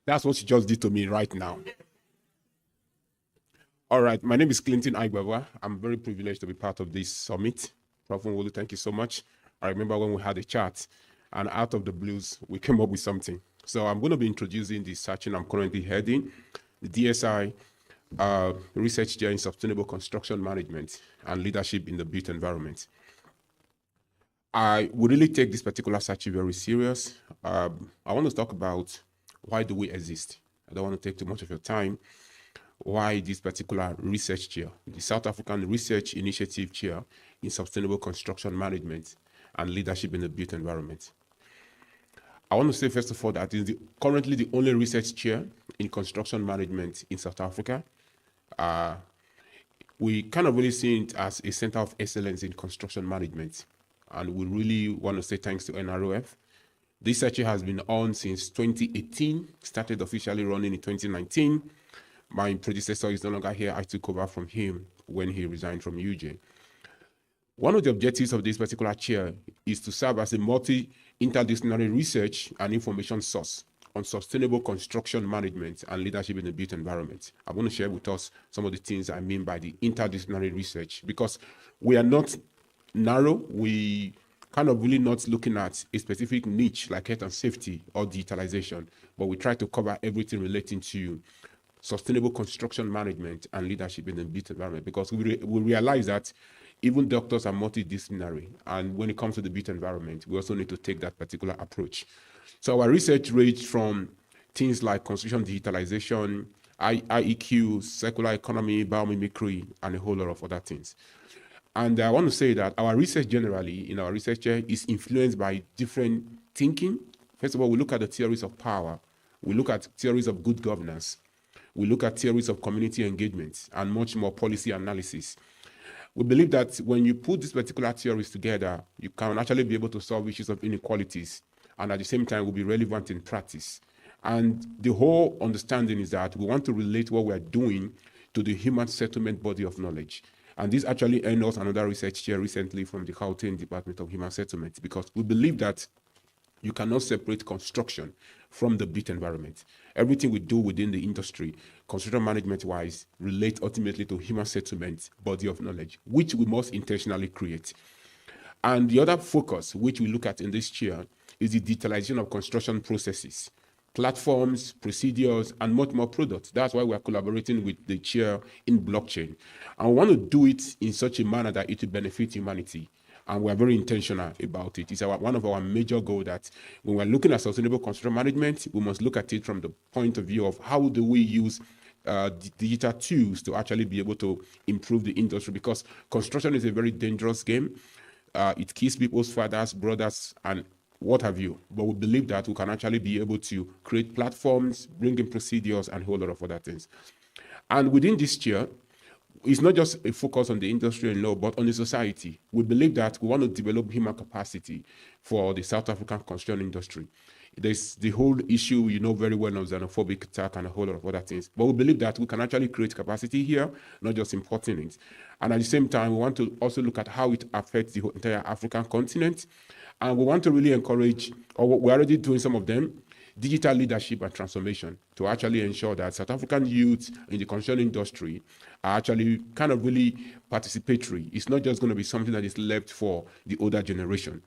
That's what she just did to me right now. All right, my name is Clinton Aigbawa. I'm very privileged to be part of this summit. Prof. Nwolu, thank you so much. I remember when we had a chat, and out of the blues, we came up with something. So I'm going to be introducing the section I'm currently heading, the DSI Research Chair in Sustainable Construction Management and Leadership in the Built Environment. I would really take this particular search very serious. I want to talk about why do we exist. I don't want to take too much of your time. Why this particular research chair, the South African Research Initiative Chair in Sustainable Construction Management and Leadership in the Built Environment. I want to say, first of all, that is currently the only research chair in construction management in South Africa. We kind of really see it as a center of excellence in construction management. And we really want to say thanks to NROF. This search has been on since 2018, started officially running in 2019. My predecessor is no longer here. I took over from him when he resigned from UJ. One of the objectives of this particular chair is to serve as a multi-interdisciplinary research and information source on sustainable construction management and leadership in the built environment. I want to share with us some of the things I mean by the interdisciplinary research, because we are not narrow. We kind of really not looking at a specific niche like health and safety or digitalization, but we try to cover everything relating to sustainable construction management and leadership in the built environment, because we realize that even doctors are multidisciplinary. And when it comes to the built environment, we also need to take that particular approach. So our research ranged from things like construction digitalization, IEQ, circular economy, biomimicry, and a whole lot of other things. And I want to say that our research generally, in our research here, is influenced by different thinking. First of all, we look at the theories of power. We look at theories of good governance. We look at theories of community engagement and much more policy analysis. We believe that when you put these particular theories together, you can actually be able to solve issues of inequalities, and at the same time will be relevant in practice. And the whole understanding is that we want to relate what we are doing to the human settlement body of knowledge. And this actually earned us another research chair recently from the Gauteng Department of Human Settlement, because we believe that you cannot separate construction from the built environment. Everything we do within the industry, construction management-wise, relates ultimately to human settlement body of knowledge, which we must intentionally create. And the other focus, which we look at in this chair, is the digitalization of construction processes, platforms, procedures, and much more products. That's why we are collaborating with the chair in blockchain. And we want to do it in such a manner that it will benefit humanity. And we're very intentional about it. It's one of our major goals that when we're looking at sustainable construction management, we must look at it from the point of view of how do we use digital tools to actually be able to improve the industry, because construction is a very dangerous game. It kills people's fathers, brothers, and what have you. But we believe that we can actually be able to create platforms, bring in procedures, and a whole lot of other things. And within this chair, it's not just a focus on the industry and law, but on the society. We believe that we want to develop human capacity for the South African construction industry. There's the whole issue, you know very well, of xenophobic attack and a whole lot of other things. But we believe that we can actually create capacity here, not just importing it. And at the same time, we want to also look at how it affects the entire African continent. And we want to really encourage, or we're already doing some of them, digital leadership and transformation to actually ensure that South African youth in the construction industry are actually kind of really participatory. It's not just going to be something that is left for the older generation.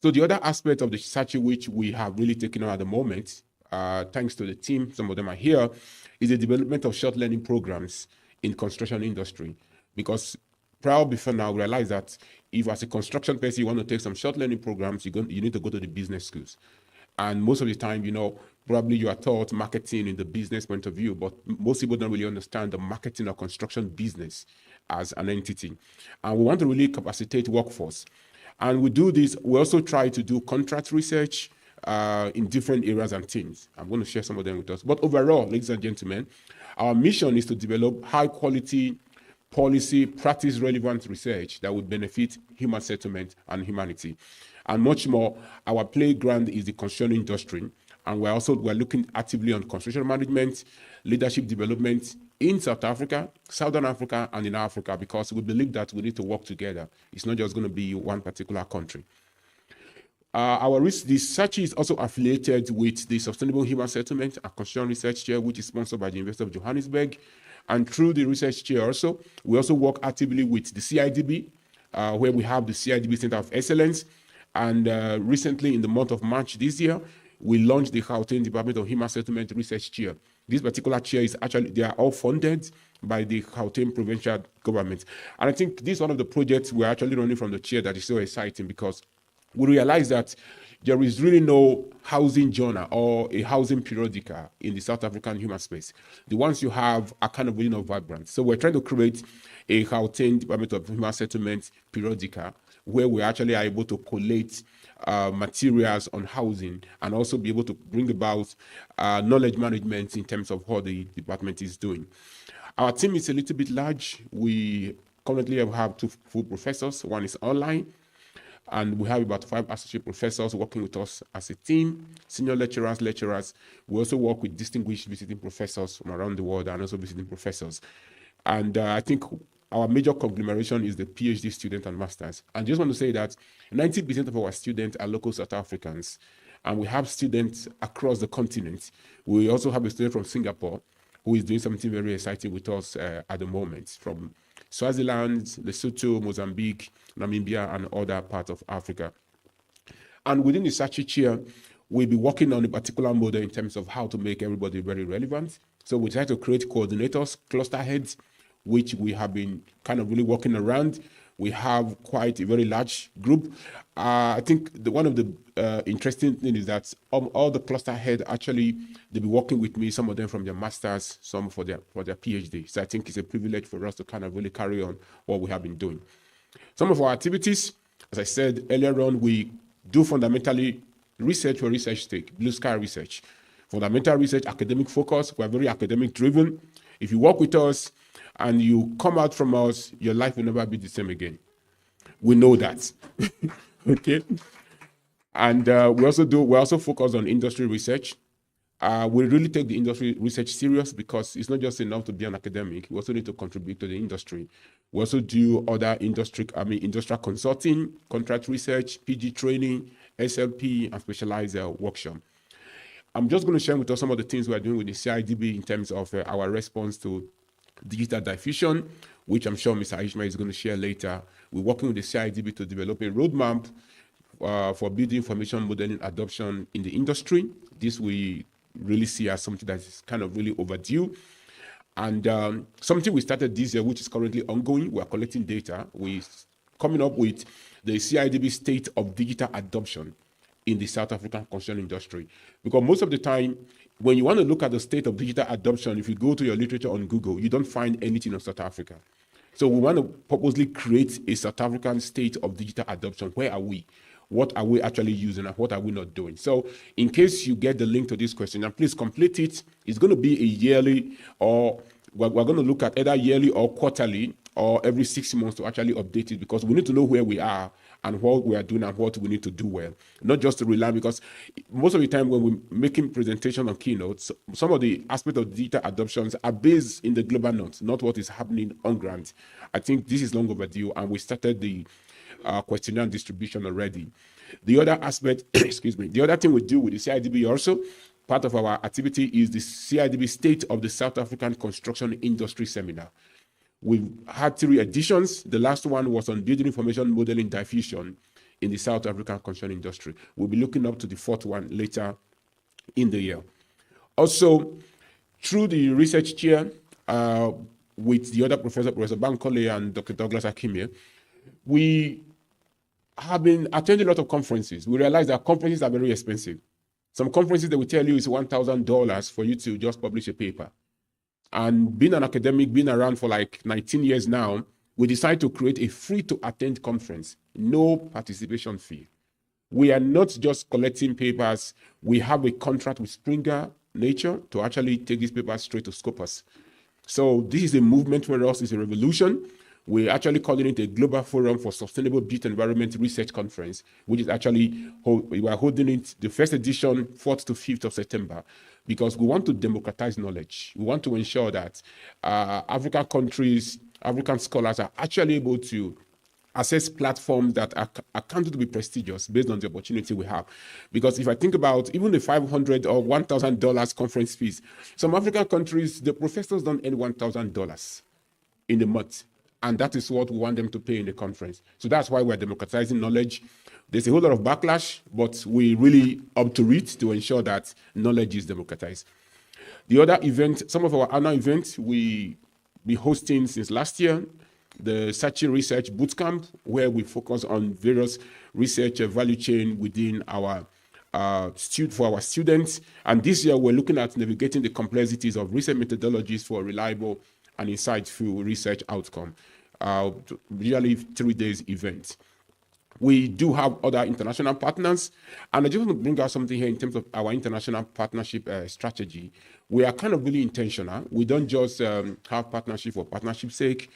So the other aspect of the search which we have really taken on at the moment, thanks to the team, some of them are here, is the development of short learning programs in construction industry. Because prior before now, we realize that if as a construction person you want to take some short learning programs, you need to go to the business schools. And most of the time, probably you are taught marketing in the business point of view, but most people don't really understand the marketing or construction business as an entity. And we want to really capacitate workforce. And we do this, we also try to do contract research in different areas and teams. I'm going to share some of them with us. But overall, ladies and gentlemen, our mission is to develop high quality policy, practice relevant research that would benefit human settlement and humanity. And much more, our playground is the construction industry. And we're looking actively on construction management, leadership development, in South Africa, Southern Africa, and in Africa, because we believe that we need to work together. It's not just going to be one particular country. Our research is also affiliated with the Sustainable Human Settlement and Construction Research Chair, which is sponsored by the University of Johannesburg. And through the research chair also, we also work actively with the CIDB, where we have the CIDB Center of Excellence. And recently, in the month of March this year, we launched the Gauteng Department of Human Settlement Research Chair. This particular chair is actually, they are all funded by the Gauteng provincial government. And I think this is one of the projects we're actually running from the chair that is so exciting, because we realize that there is really no housing journal or a housing periodical in the South African human space. The ones you have are kind of really not vibrant. So we're trying to create a Gauteng Department of Human Settlement periodical, where we actually are able to collate materials on housing and also be able to bring about knowledge management in terms of what the department is doing. Our team is a little bit large. We currently have 2 full professors. One is online, and we have about 5 associate professors working with us as a team, senior lecturers. We also work with distinguished visiting professors from around the world and also visiting professors. And I think our major conglomeration is the PhD student and masters. And just want to say that 90% of our students are local South Africans, and we have students across the continent. We also have a student from Singapore who is doing something very exciting with us at the moment, from Swaziland, Lesotho, Mozambique, Namibia, and other parts of Africa. And within the Sachi chair, we'll be working on a particular model in terms of how to make everybody very relevant. So we try to create coordinators, cluster heads, which we have been kind of really working around. We have quite a very large group. I think one of the interesting things is that all the cluster heads actually, they'll be working with me, some of them from their masters, some for their PhD. So I think it's a privilege for us to kind of really carry on what we have been doing. Some of our activities, as I said earlier on, we do fundamentally research for research sake, blue sky research. Fundamental research, academic focus, we're very academic driven. If you work with us, and you come out from us, your life will never be the same again. We know that. Okay. And we also focus on industry research. We really take the industry research serious, because it's not just enough to be an academic. We also need to contribute to the industry. We also do other industrial consulting, contract research, PG training, SLP, and specialized workshop. I'm just going to share with us some of the things we're doing with the CIDB in terms of our response to digital diffusion, which I'm sure Mr. Ishmael is going to share later. We're working with the CIDB to develop a roadmap for building information modeling adoption in the industry. This we really see as something that is kind of really overdue. And something we started this year, which is currently ongoing, we're collecting data. We're coming up with the CIDB state of digital adoption in the South African construction industry. Because most of the time, when you want to look at the state of digital adoption, if you go to your literature on Google, you don't find anything on South Africa. So we want to purposely create a South African state of digital adoption. Where are we? What are we actually using and what are we not doing? So in case you get the link to this question, and please complete it. It's going to be a yearly, or we're going to look at either yearly or quarterly or every 6 months to actually update it, because we need to know where we are and what we are doing and what we need to do well. Not just to rely, because most of the time when we're making presentation on keynotes, some of the aspects of digital adoptions are based in the global north, not what is happening on ground. I think this is long overdue, and we started the questionnaire and distribution already. The other aspect, excuse me, the other thing we do with the CIDB also, part of our activity is the CIDB State of the South African Construction Industry Seminar. We've had 3 editions. The last one was on building information modeling diffusion in the South African construction industry. We'll be looking up to the 4th one later in the year. Also, through the research chair with the other professor, Professor Bankole and Dr. Douglas Akimie, we have been attending a lot of conferences. We realize that conferences are very expensive. Some conferences, they will tell you it's $1,000 for you to just publish a paper. And being an academic, being around for like 19 years now, we decided to create a free-to-attend conference, no participation fee. We are not just collecting papers. We have a contract with Springer Nature to actually take these papers straight to Scopus. So this is a movement for us. It's a revolution. We're actually calling it a Global Forum for Sustainable Built Environment Research Conference, which is actually, we are holding it, the first edition, 4th to 5th of September, because we want to democratize knowledge. We want to ensure that African countries, African scholars are actually able to access platforms that are counted to be prestigious based on the opportunity we have. Because if I think about even the $500 or $1,000 conference fees, some African countries, the professors don't earn $1,000 in a month. And that is what we want them to pay in the conference. So that's why we're democratizing knowledge. There's a whole lot of backlash, but we really up to it to ensure that knowledge is democratized. The other event, some of our annual events, we be hosting since last year, the Sachi Research Bootcamp, where we focus on various research value chain within our for our students. And this year, we're looking at navigating the complexities of research methodologies for reliable and insightful research outcome. Usually 3 days event. We do have other international partners, and I just want to bring out something here in terms of our international partnership strategy. We are kind of really intentional. We don't just have partnership for partnership's sake,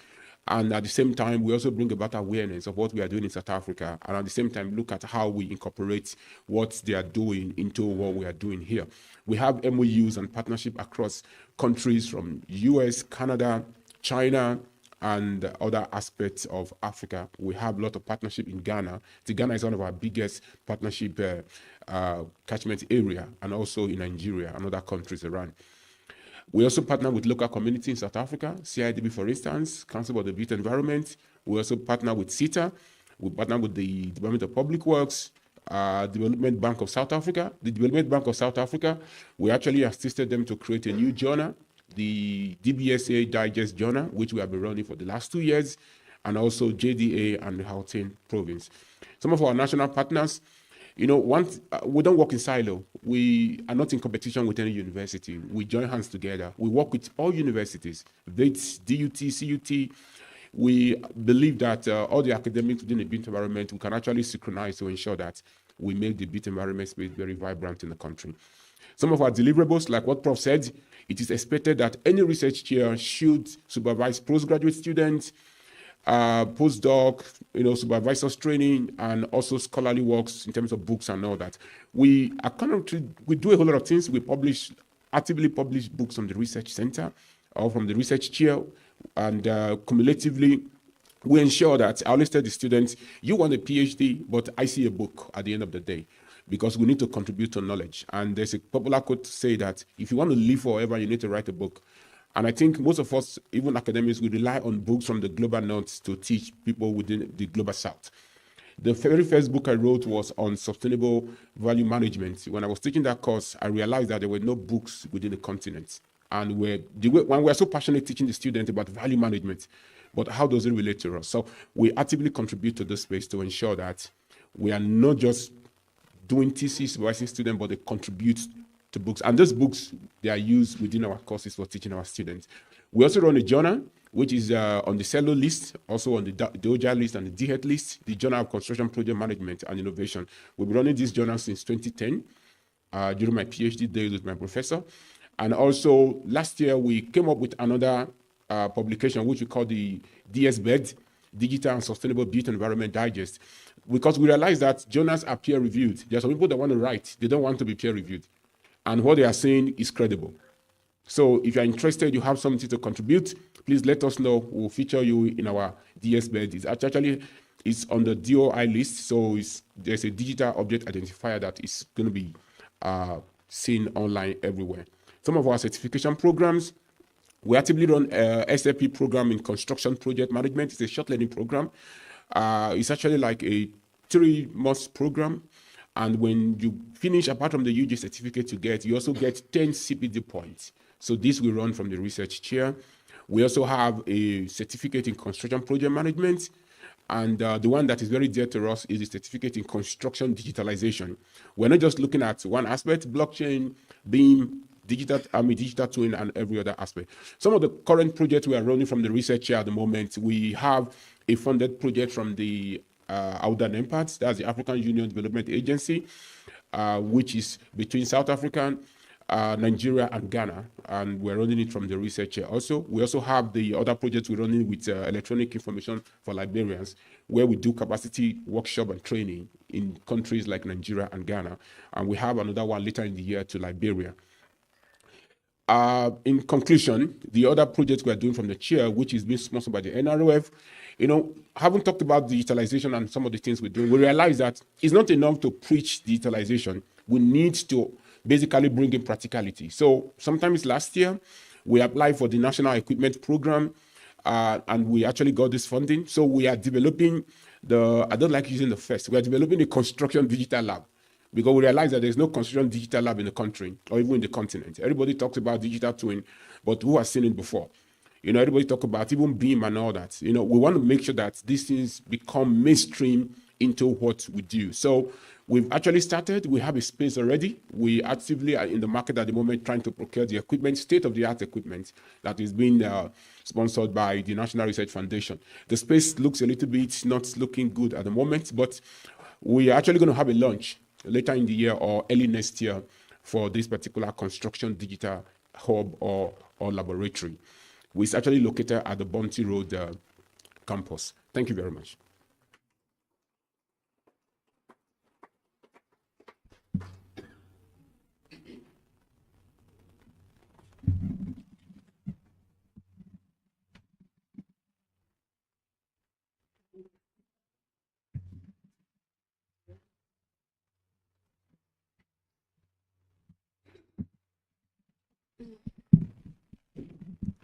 and at the same time, we also bring about awareness of what we are doing in South Africa, and at the same time, look at how we incorporate what they are doing into what we are doing here. We have MOUs and partnership across countries from US, Canada, China, and other aspects of Africa. We have a lot of partnership in Ghana. Ghana is one of our biggest partnership catchment area, and also in Nigeria and other countries around. We also partner with local communities in South Africa, CIDB, for instance, Council for the Built Environment. We also partner with CETA. We partner with the Department of Public Works, Development Bank of South Africa. The Development Bank of South Africa, we actually assisted them to create a new journal, the DBSA Digest Journal, which we have been running for the last 2 years, and also JDA and the Gauteng province. Some of our national partners, we don't work in silo. We are not in competition with any university. We join hands together. We work with all universities, VETS, DUT, CUT. We believe that all the academics within the built environment, we can actually synchronize to ensure that we make the built environment space very vibrant in the country. Some of our deliverables, like what Prof said, it is expected that any research chair should supervise postgraduate students, postdoc, supervisors training, and also scholarly works in terms of books and all that. We do a whole lot of things. We actively publish books from the research center or from the research chair, and cumulatively, we ensure that I always tell the students, you want a PhD, but I see a book at the end of the day, because we need to contribute to knowledge. And there's a popular quote to say that if you want to live forever, you need to write a book. And I think most of us, even academics, we rely on books from the global north to teach people within the global south. The very first book I wrote was on sustainable value management. When I was teaching that course, I realized that there were no books within the continent. And when we're so passionate teaching the students about value management, but how does it relate to us? So we actively contribute to this space to ensure that we are not just doing thesis supervising students, but they contribute to books. And those books, they are used within our courses for teaching our students. We also run a journal, which is on the CELO list, also on the DOJA list and the DHET list, the Journal of Construction Project Management and Innovation. We've been running this journal since 2010, during my PhD days with my professor. And also, last year, we came up with another publication, which we call the DSBED, Digital and Sustainable Built Environment Digest, because we realized that journals are peer-reviewed. There are some people that want to write. They don't want to be peer-reviewed. And what they are saying is credible. So if you're interested, you have something to contribute, please let us know. We'll feature you in our DSBED. It's on the DOI list, so there's a digital object identifier that is going to be seen online everywhere. Some of our certification programs, we actively run a SAP program in construction project management. It's a short learning program. It's actually like a 3-month program. And when you finish, apart from the UG certificate you also get 10 CPD points. So this we run from the research chair. We also have a certificate in construction project management. And the one that is very dear to us is the certificate in construction digitalization. We're not just looking at one aspect, blockchain, BIM, digital twin, and every other aspect. Some of the current projects we are running from the research chair at the moment, we have a funded project from the AUDA NEMPAD, that's the African Union Development Agency, which is between South African Nigeria, and Ghana, and we're running it from the research here. Also, we also have the other projects we're running with electronic information for librarians, where we do capacity workshop and training in countries like Nigeria and Ghana, and we have another one later in the year to Liberia. In conclusion, the other projects we are doing from the chair, which is being sponsored by the NROF, having talked about digitalization and some of the things we're doing, we realize that it's not enough to preach digitalization. We need to basically bring in practicality. So sometimes last year, we applied for the National Equipment Program, and we actually got this funding. So we are developing I don't like using the first, we are developing a construction digital lab, because we realize that there's no construction digital lab in the country or even in the continent. Everybody talks about digital twin, but who has seen it before? Everybody talk about even BIM and all that. We want to make sure that these things become mainstream into what we do. So we've actually started. We have a space already. We actively are in the market at the moment trying to procure the equipment, state-of-the-art equipment that is being sponsored by the National Research Foundation. The space looks a little bit not looking good at the moment, but we are actually going to have a launch later in the year or early next year for this particular construction digital hub or laboratory. It's actually located at the Bounty Road campus. Thank you very much.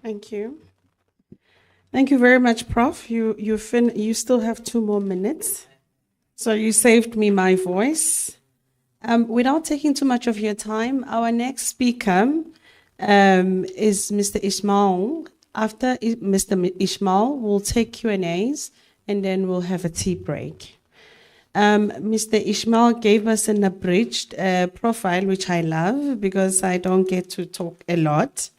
Thank you. Thank you very much, Prof. You still have 2 more minutes, so you saved me my voice. Without taking too much of your time, our next speaker is Mr. Ishmael. After Mr. Ishmael, we'll take Q&As, and then we'll have a tea break. Mr. Ishmael gave us an abridged profile, which I love because I don't get to talk a lot.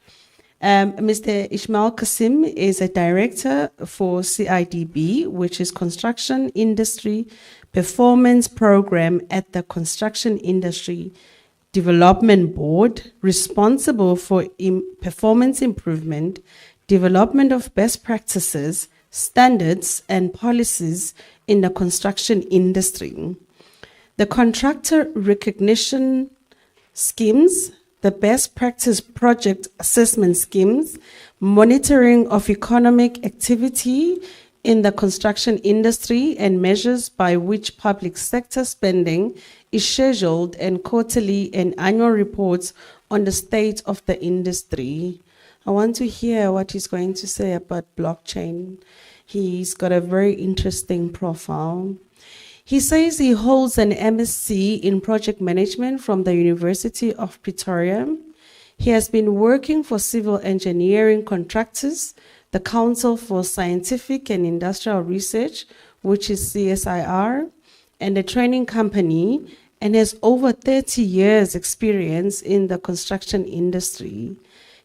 Mr. Ishmael Kasim is a director for CIDB, which is Construction Industry Performance Program at the Construction Industry Development Board, responsible for performance improvement, development of best practices, standards, and policies in the construction industry. The contractor recognition schemes, the best practice project assessment schemes, monitoring of economic activity in the construction industry, and measures by which public sector spending is scheduled, and quarterly and annual reports on the state of the industry. I want to hear what he's going to say about blockchain. He's got a very interesting profile. He says he holds an MSc in project management from the University of Pretoria. He has been working for civil engineering contractors, the Council for Scientific and Industrial Research, which is CSIR, and a training company, and has over 30 years experience in the construction industry.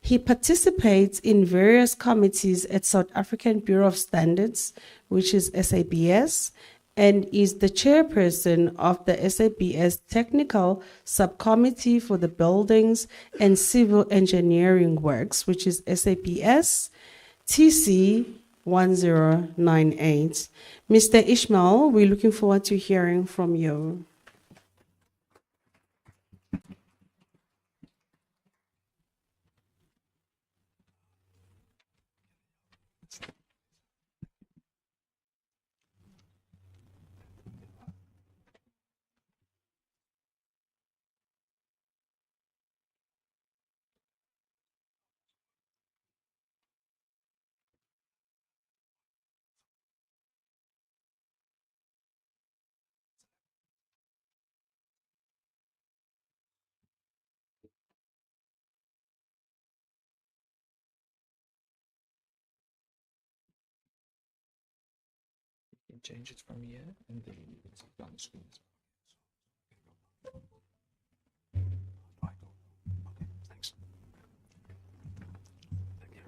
He participates in various committees at South African Bureau of Standards, which is SABS, and is the chairperson of the SABS Technical Subcommittee for the Buildings and Civil Engineering Works, which is SABS TC 1098. Mr. Ishmael, we're looking forward to hearing from you.
Change it from here and then it's on the screen. Okay, thanks. Thank you.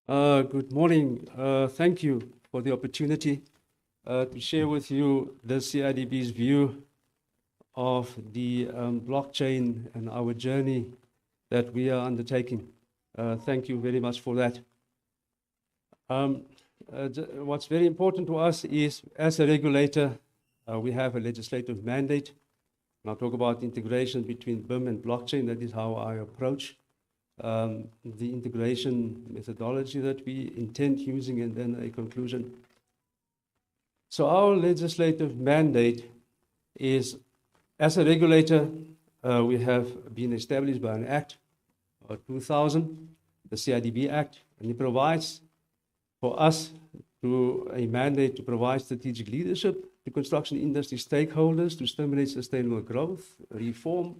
Good morning. Thank you for the opportunity to share with you the CIDB's view of the blockchain and our journey that we are undertaking. Thank you very much for that. What's very important to us is, as a regulator, we have a legislative mandate. And I'll talk about integration between BIM and blockchain. That is how I approach the integration methodology that we intend using, and then a conclusion. So our legislative mandate is, as a regulator, we have been established by an act, 2000, the CIDB Act, and it provides for us to a mandate to provide strategic leadership to construction industry stakeholders to stimulate sustainable growth, reform,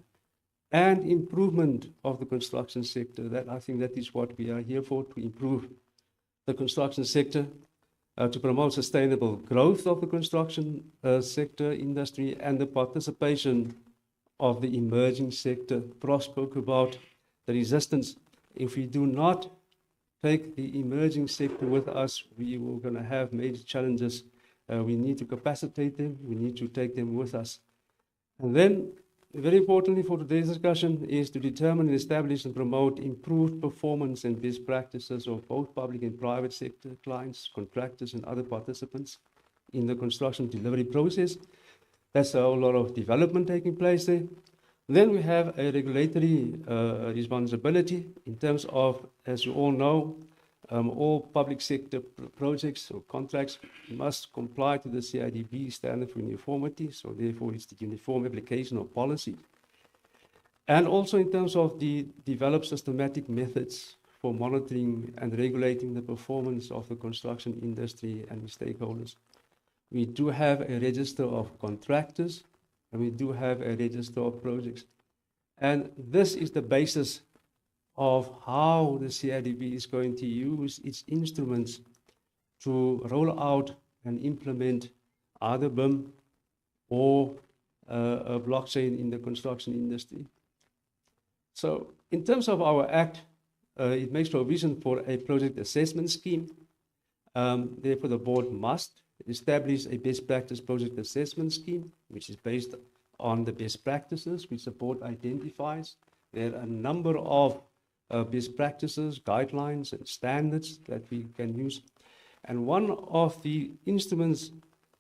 and improvement of the construction sector. That, I think, that is what we are here for, to improve the construction sector, to promote sustainable growth of the construction sector industry, and the participation of the emerging sector. Pros spoke about the resistance. If we do not take the emerging sector with us, we are going to have major challenges. We need to capacitate them. We need to take them with us. And then, very importantly for today's discussion, is to determine, establish, and promote improved performance and best practices of both public and private sector clients, contractors, and other participants in the construction delivery process. That's a whole lot of development taking place there. Then we have a regulatory responsibility in terms of, as you all know, all public sector projects or contracts must comply to the CIDB standard for uniformity, so therefore it's the uniform application of policy. And also in terms of the developed systematic methods for monitoring and regulating the performance of the construction industry and the stakeholders. We do have a register of contractors, and we do have a register of projects. And this is the basis of how the CIDB is going to use its instruments to roll out and implement either BIM or a blockchain in the construction industry. So in terms of our act, it makes provision for a project assessment scheme. Therefore, the board must establish a best practice project assessment scheme, which is based on the best practices which the board identifies. There are a number of best practices, guidelines, and standards that we can use. And one of the instruments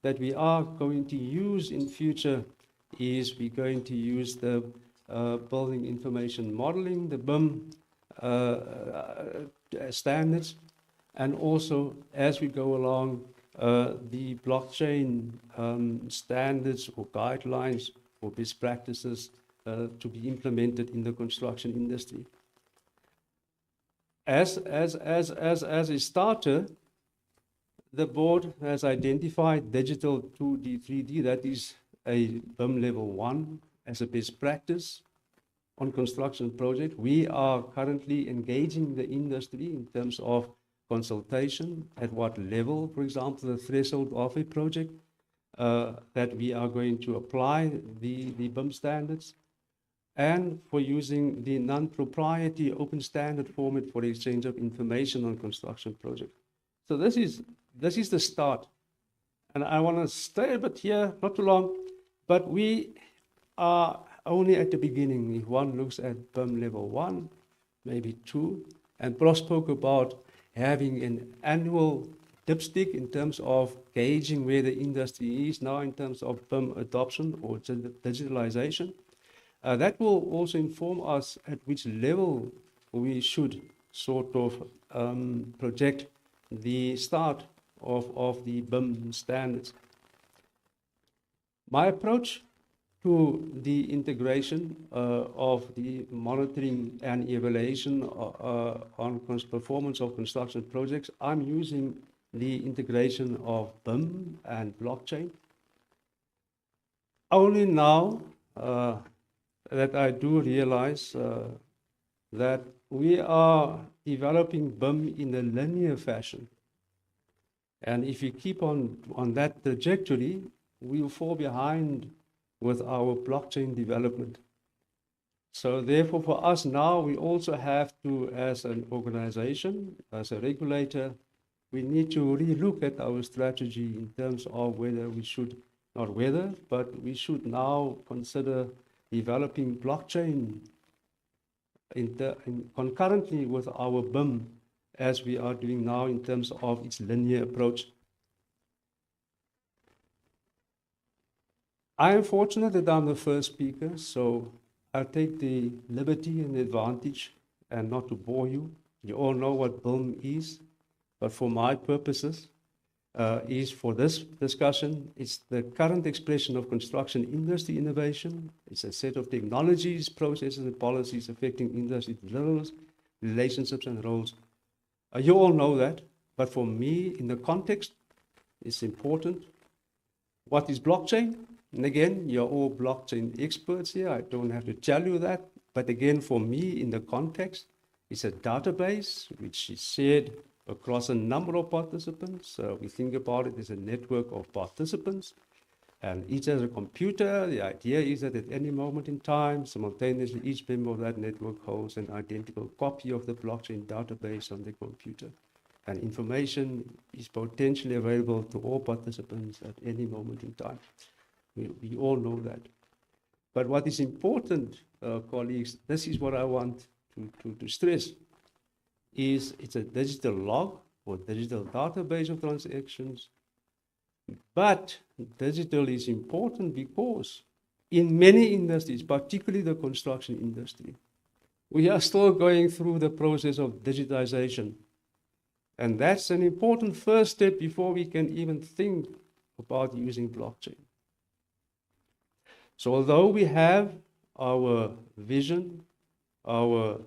that we are going to use in future is we're going to use the building information modeling, the BIM standards, and also as we go along, the blockchain standards or guidelines or best practices to be implemented in the construction industry. As a starter, the board has identified digital 2D, 3D, that is a BIM level 1 as a best practice on construction project. We are currently engaging the industry in terms of consultation, at what level, for example, the threshold of a project, that we are going to apply the BIM standards, and for using the non-proprietary open standard format for exchange of information on construction project. So this is the start. And I want to stay a bit here, not too long, but we are only at the beginning. If one looks at BIM level 1, maybe 2, and Pros spoke about having an annual dipstick in terms of gauging where the industry is now in terms of BIM adoption or digitalization. That will also inform us at which level we should sort of project the start of the BIM standards. My approach to the integration of the monitoring and evaluation on performance of construction projects, I'm using the integration of BIM and blockchain. Only now that I do realize that we are developing BIM in a linear fashion. And if we keep on that trajectory, we will fall behind with our blockchain development. So therefore, for us now, we also have to, as an organization, as a regulator, we need to relook at our strategy in terms of whether we should, not whether, but we should now consider developing blockchain concurrently with our BIM, as we are doing now in terms of its linear approach. I am fortunate that I'm the first speaker, so I'll take the liberty and advantage, and not to bore you. You all know what BIM is, but for my purposes, is for this discussion, it's the current expression of construction industry innovation. It's a set of technologies, processes, and policies affecting industry deliverables, relationships, and roles. You all know that, but for me, in the context, it's important. What is blockchain? And again, you're all blockchain experts here. I don't have to tell you that. But again, for me, in the context, it's a database which is shared across a number of participants. We think about it as a network of participants, and each has a computer. The idea is that at any moment in time, simultaneously, each member of that network holds an identical copy of the blockchain database on the computer. And information is potentially available to all participants at any moment in time. We all know that. But what is important, colleagues, this is what I want to stress, is it's a digital log or digital database of transactions. But digital is important because in many industries, particularly the construction industry, we are still going through the process of digitization. And that's an important first step before we can even think about using blockchain. So although we have our vision, our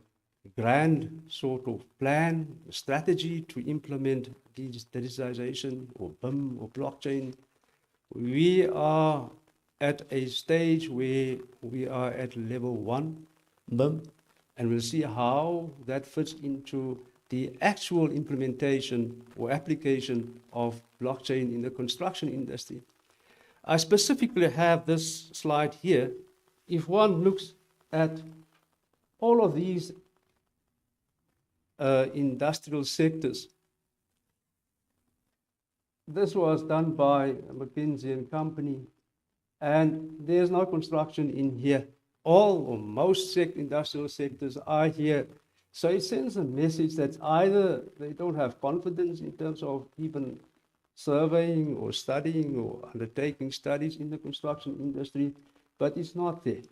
grand sort of plan, strategy to implement digitization or BIM or blockchain, we are at a stage where we are at level 1 BIM, and we'll see how that fits into the actual implementation or application of blockchain in the construction industry. I specifically have this slide here. If one looks at all of these industrial sectors, this was done by McKinsey and Company, and there's no construction in here. All or most industrial sectors are here. So it sends a message that either they don't have confidence in terms of even surveying or studying or undertaking studies in the construction industry, but it's not there.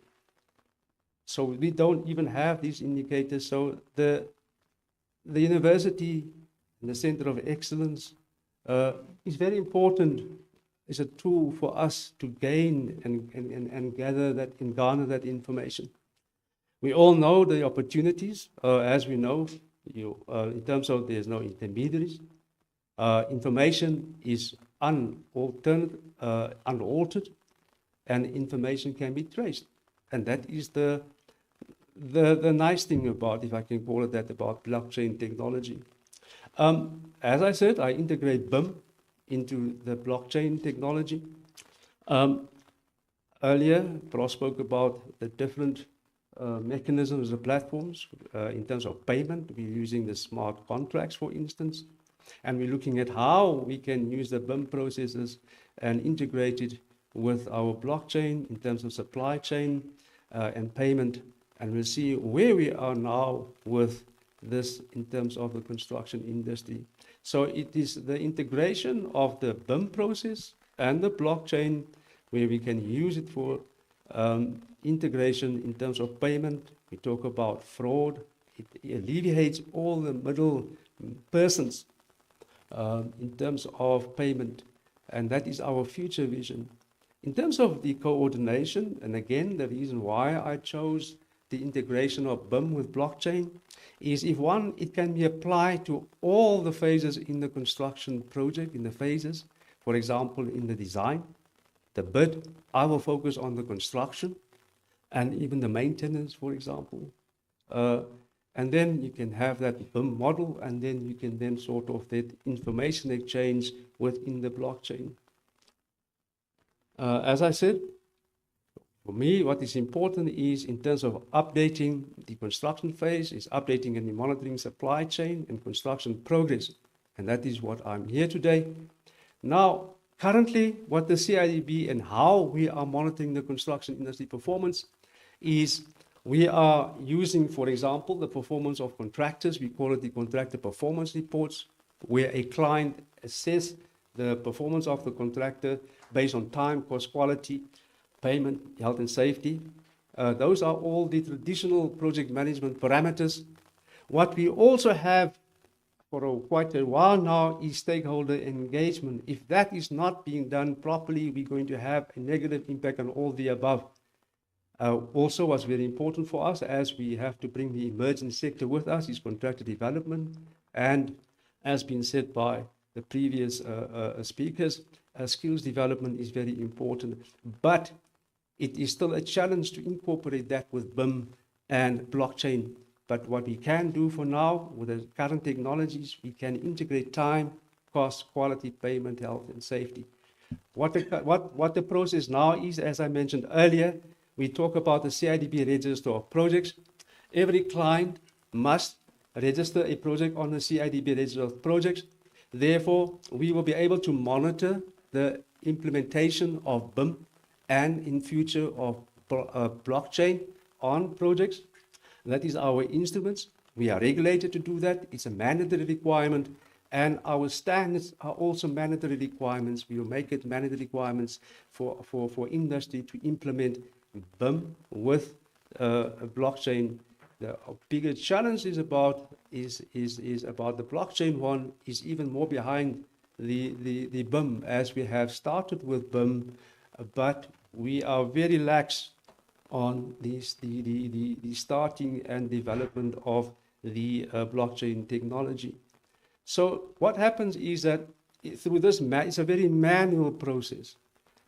So we don't even have these indicators. So the university and the Center of Excellence is very important. It's a tool for us to gain and gather that and garner that information. We all know the opportunities, as we know, in terms of there's no intermediaries. Information is unaltered, and information can be traced. And that is the nice thing about, if I can call it that, about blockchain technology. As I said, I integrate BIM into the blockchain technology. Earlier, Bros spoke about the different mechanisms or platforms in terms of payment. We're using the smart contracts, for instance, and we're looking at how we can use the BIM processes and integrate it with our blockchain in terms of supply chain and payment. And we'll see where we are now with this in terms of the construction industry. So it is the integration of the BIM process and the blockchain where we can use it for integration in terms of payment. We talk about fraud. It alleviates all the middle persons in terms of payment, and that is our future vision. In terms of the coordination, and again, the reason why I chose the integration of BIM with blockchain is it can be applied to all the phases in the construction project, in the phases, for example, in the design, the bid. I will focus on the construction and even the maintenance, for example. And then you can have that BIM model, and then you can then sort of that information exchange within the blockchain. As I said, For me, what is important is in terms of updating the construction phase, is updating and monitoring supply chain and construction progress. And that is what I'm here today. Now, currently, what the CIDB and how we are monitoring the construction industry performance is we are using, for example, the performance of contractors. We call it the contractor performance reports, where a client assess the performance of the contractor based on time, cost, quality, payment, health and safety. Those are all the traditional project management parameters. What we also have for quite a while now is stakeholder engagement. If that is not being done properly, we're going to have a negative impact on all the above. Also, what's very important for us, as we have to bring the emerging sector with us, is contractor development. And as been said by the previous speakers, skills development is very important. But it is still a challenge to incorporate that with BIM and blockchain. But what we can do for now, with the current technologies, we can integrate time, cost, quality, payment, health, and safety. What the process now is, as I mentioned earlier, we talk about the CIDB register of projects. Every client must register a project on the CIDB register of projects. Therefore, we will be able to monitor the implementation of BIM and in future of blockchain on projects. That is our instruments. We are regulated to do that. It's a mandatory requirement. And our standards are also mandatory requirements. We will make it mandatory requirements for industry to implement BIM with blockchain. The bigger challenge is about the blockchain one is even more behind the BIM, as we have started with BIM, but we are very lax on the starting and development of the blockchain technology. So what happens is that through this, it's a very manual process.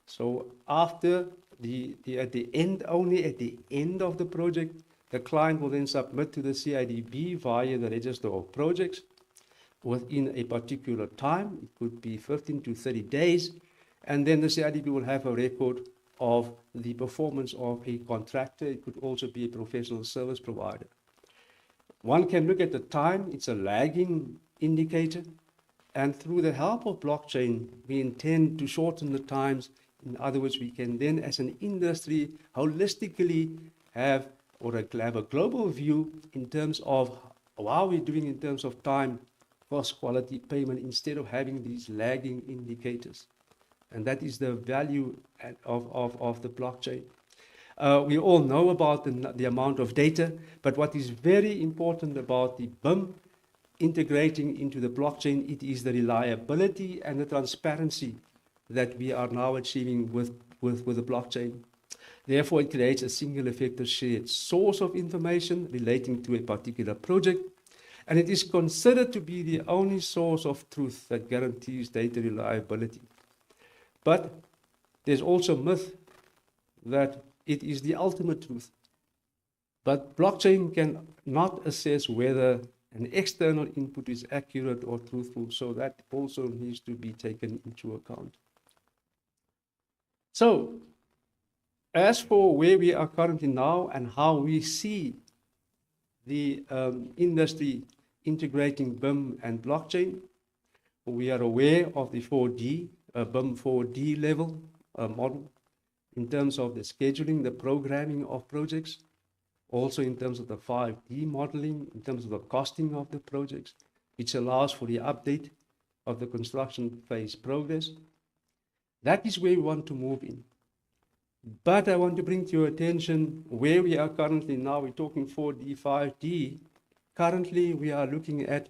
So after at the end of the project, the client will then submit to the CIDB via the register of projects within a particular time. It could be 15 to 30 days. And then the CIDB will have a record of the performance of a contractor. It could also be a professional service provider. One can look at the time. It's a lagging indicator. And through the help of blockchain, we intend to shorten the times. In other words, we can then, as an industry, holistically have a global view in terms of how we're doing in terms of time, cost, quality, payment, instead of having these lagging indicators. And that is the value of the blockchain. We all know about the amount of data, but what is very important about the BIM integrating into the blockchain, it is the reliability and the transparency that we are now achieving with the blockchain. Therefore, it creates a single effective shared source of information relating to a particular project, and it is considered to be the only source of truth that guarantees data reliability. But there's also myth that it is the ultimate truth. But blockchain can not assess whether an external input is accurate or truthful, so that also needs to be taken into account. So, as for where we are currently now and how we see the industry integrating BIM and blockchain, we are aware of the 4D, BIM 4D level model in terms of the scheduling, the programming of projects, also in terms of the 5D modeling, in terms of the costing of the projects, which allows for the update of the construction phase progress. That is where we want to move in. But I want to bring to your attention where we are currently now. We're talking 4D, 5D. Currently, we are looking at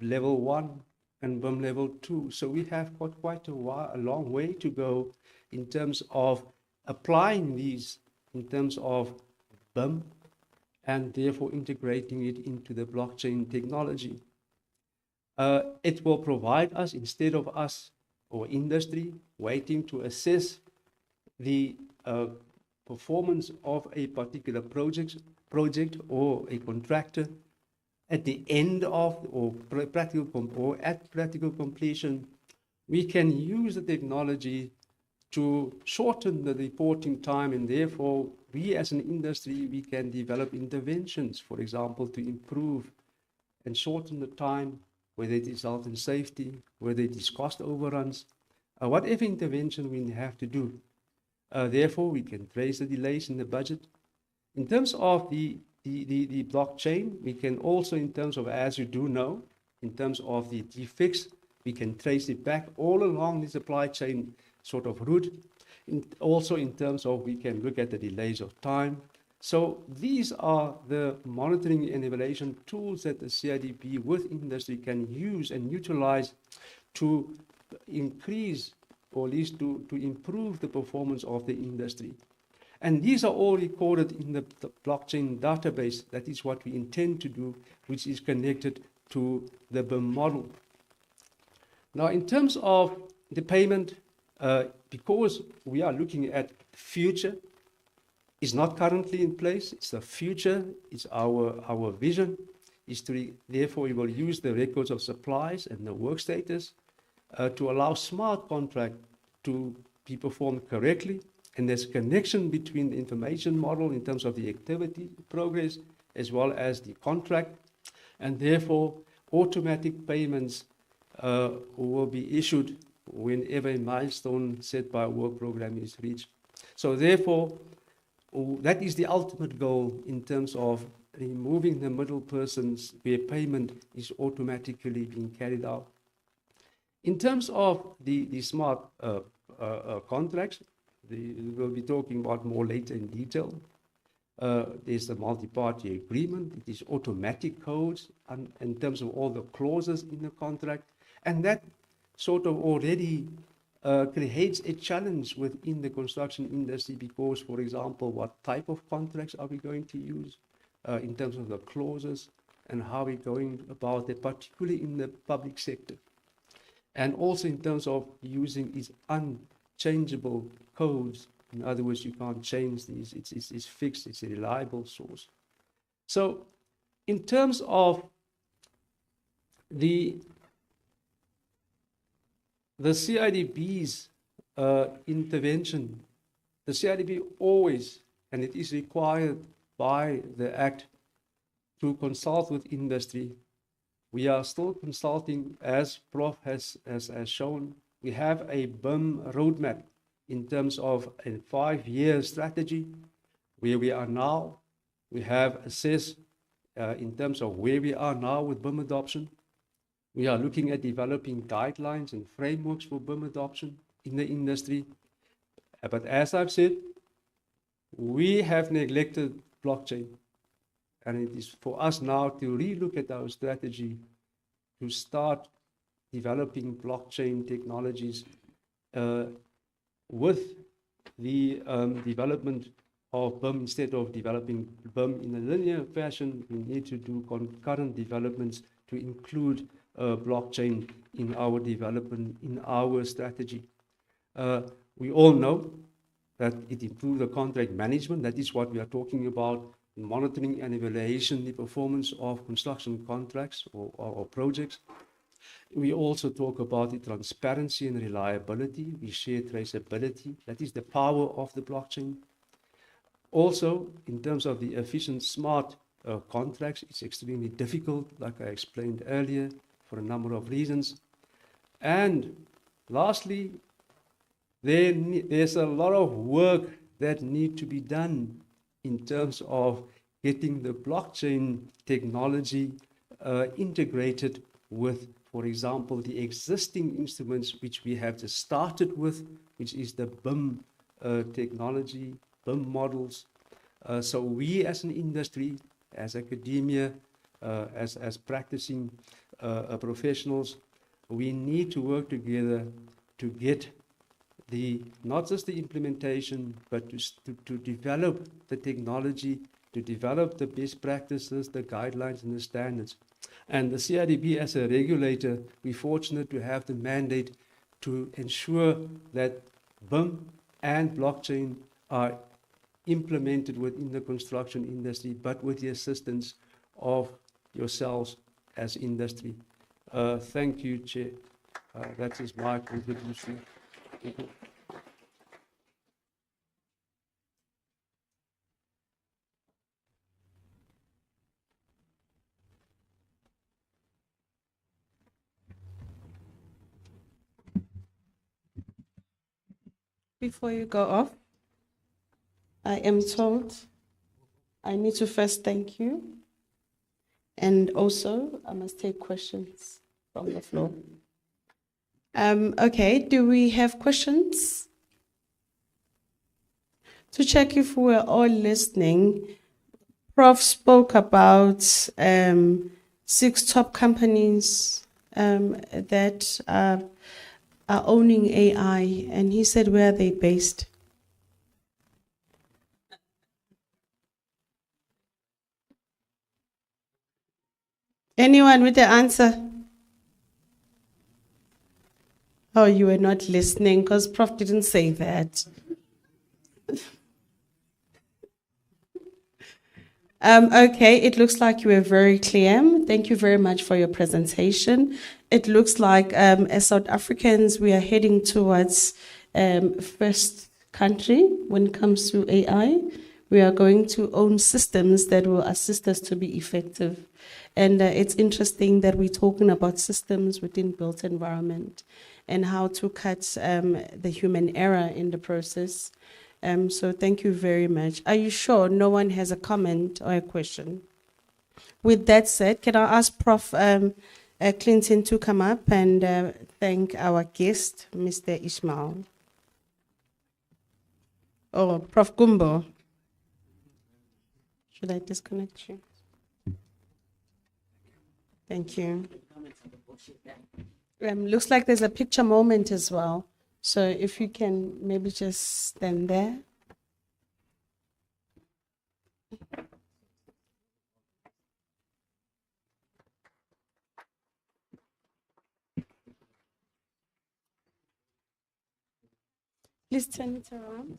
level 1 and BIM level 2. So we have got quite a long way to go in terms of applying these in terms of BIM and therefore integrating it into the blockchain technology. It will provide us, instead of us or industry waiting to assess the performance of a particular project or a contractor at the end of at practical completion, we can use the technology to shorten the reporting time, and therefore we as an industry, we can develop interventions, for example, to improve and shorten the time, whether it is health and safety, whether it is cost overruns, whatever intervention we have to do. Therefore, we can trace the delays in the budget. In terms of the blockchain, we can also, in terms of, as you do know, in terms of the defects, we can trace it back all along the supply chain sort of route. Also in terms of, we can look at the delays of time. So these are the monitoring and evaluation tools that the CIDP with industry can use and utilize to increase, or at least to improve the performance of the industry. And these are all recorded in the blockchain database. That is what we intend to do, which is connected to the BIM model. Now, in terms of the payment, because we are looking at future, it's not currently in place, it's the future, it's our vision, is to, therefore we will use the records of supplies and the work status to allow smart contract to be performed correctly. And there's a connection between the information model in terms of the activity progress as well as the contract, and therefore automatic payments will be issued whenever a milestone set by a work program is reached. So therefore, that is the ultimate goal in terms of removing the middle persons where payment is automatically being carried out. In terms of the smart contracts, we'll be talking about more later in detail. There's the multi-party agreement. It is automatic codes in terms of all the clauses in the contract. And that sort of already creates a challenge within the construction industry because, for example, what type of contracts are we going to use in terms of the clauses and how we're going about it, particularly in the public sector. And also in terms of using these unchangeable codes. In other words, you can't change these. It's fixed. It's a reliable source. So in terms of the CIDB's intervention, the CIDB always, and it is required by the Act to consult with industry. We are still consulting, as Prof has shown. We have a BIM roadmap in terms of a 5-year strategy where we are now. We have assessed in terms of where we are now with BIM adoption. We are looking at developing guidelines and frameworks for BIM adoption in the industry. But as I've said, we have neglected blockchain. And it is for us now to relook at our strategy to start developing blockchain technologies with the development of BIM. Instead of developing BIM in a linear fashion, we need to do concurrent developments to include blockchain in our development, in our strategy. We all know that it improves the contract management. That is what we are talking about, monitoring and evaluation the performance of construction contracts or projects. We also talk about the transparency and reliability. We share traceability. That is the power of the blockchain. Also, in terms of the efficient, smart contracts, it's extremely difficult, like I explained earlier, for a number of reasons. And lastly, there's a lot of work that needs to be done in terms of getting the blockchain technology integrated with, for example, the existing instruments which we have just started with, which is the BIM technology, BIM models. So we as an industry, as academia, as practicing professionals, we need to work together to get not just the implementation, but to develop the technology, to develop the best practices, the guidelines and the standards. And the CIDB as a regulator, we're fortunate to have the mandate to ensure that BIM and blockchain are implemented within the construction industry, but with the assistance of yourselves as industry. Thank you, Chair. That is my contribution.
Before you go off, I am told I need to first thank you. And also, I must take questions from the floor. Okay, do we have questions? To check if we're all listening, Prof spoke about 6 top companies that are owning AI, and he said where are they based? Anyone with the answer? Oh, you were not listening because Prof didn't say that. Okay, it looks like you were very clear. Thank you very much for your presentation. It looks like as South Africans, we are heading towards first country when it comes to AI. We are going to own systems that will assist us to be effective. And it's interesting that we're talking about systems within built environment and how to cut the human error in the process. So thank you very much. Are you sure no one has a comment or a question? With that said, can I ask Prof. Clinton to come up and thank our guest, Mr. Ishmael? Oh, Prof. Gumbo. Should I disconnect you? Thank you. Looks like there's a picture moment as well. So if you can maybe just stand there. Please turn it around.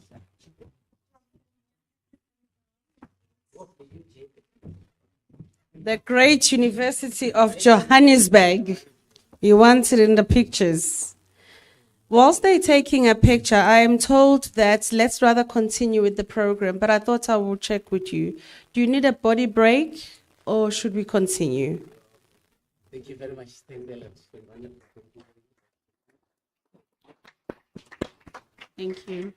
The great University of Johannesburg. You want it in the pictures. Whilst they're taking a picture, I am told that let's rather continue with the program, but I thought I will check with you. Do you need a body break or should we continue?
Thank you very much.
Thank you.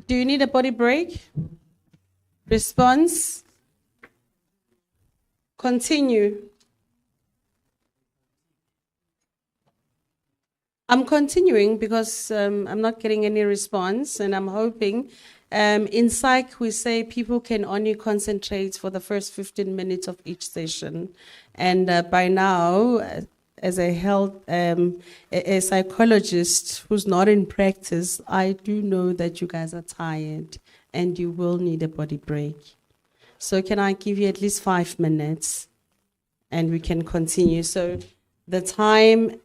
Do you need a body break? Response? Continue. I'm continuing because I'm not getting any response, and I'm hoping. In psych, we say people can only concentrate for the first 15 minutes of each session. And by now, as a psychologist who's not in practice, I do know that you guys are tired and you will need a body break. So can I give you at least 5 minutes and we can continue? So the time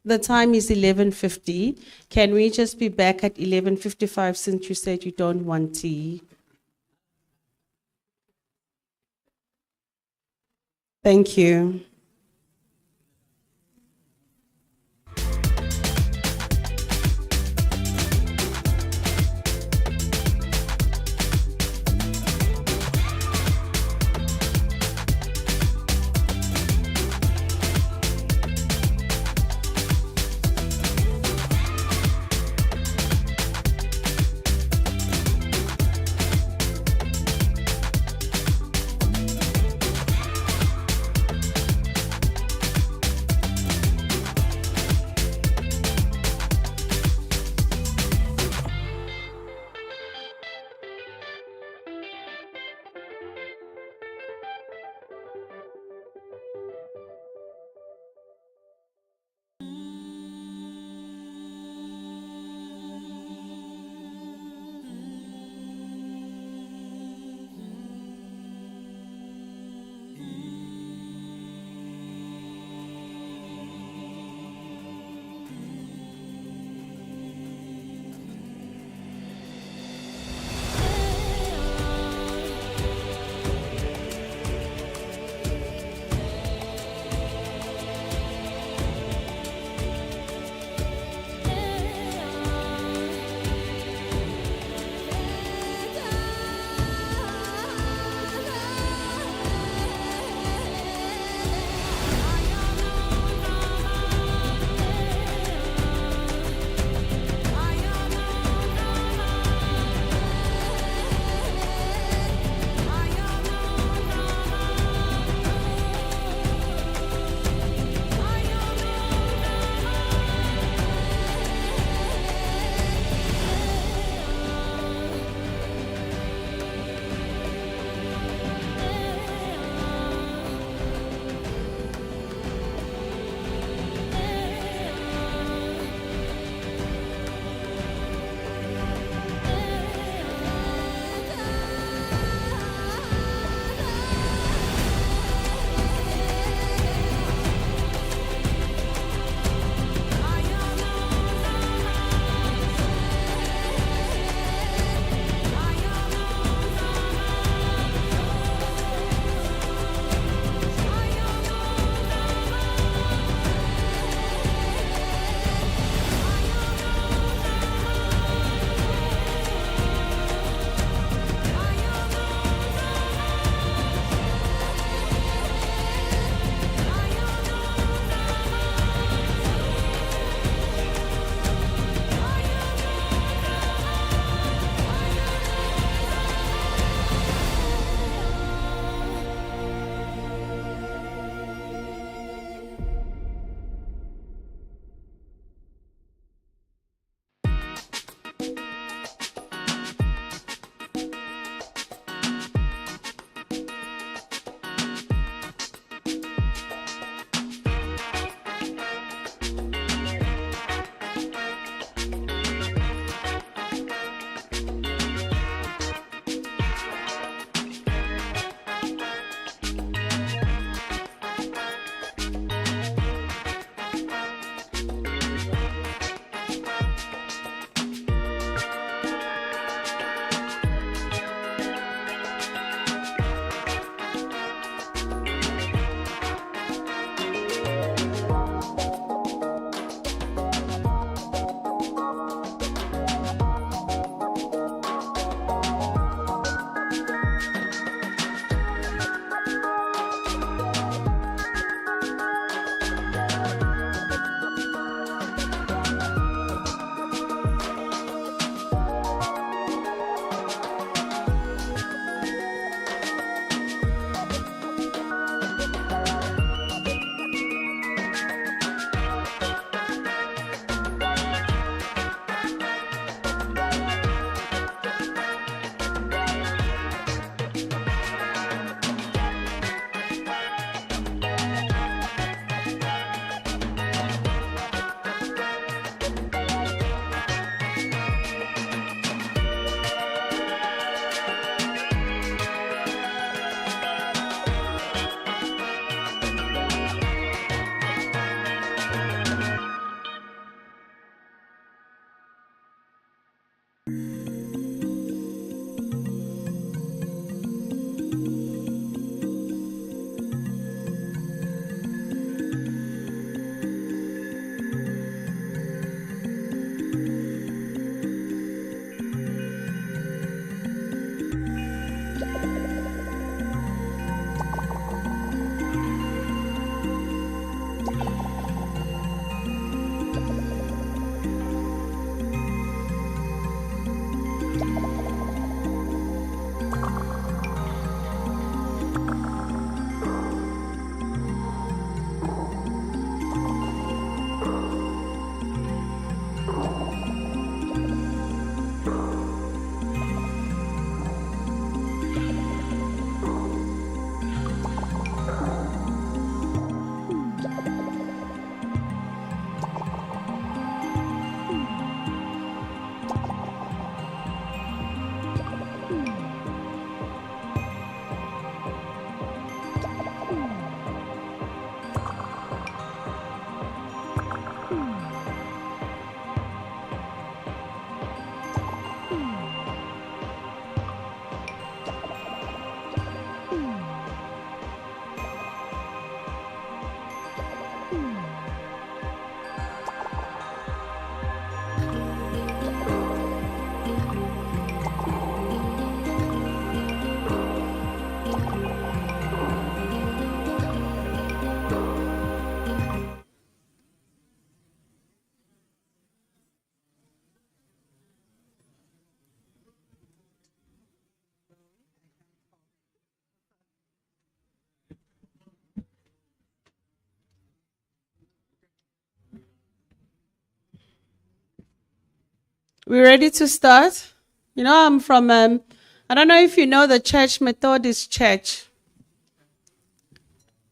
is 11:50. Can we just be back at 11:55 since you said you don't want tea? Thank you. We ready to start? You know, I'm from, I don't know if you know the church, Methodist Church.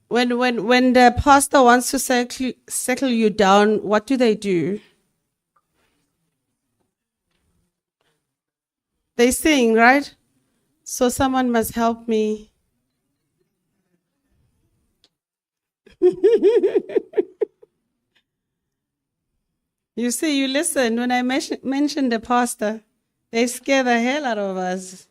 When the pastor wants to settle you down, what do? They sing, right? So someone must help me. You see, you listen. When I mention the pastor, they scare the hell out of us.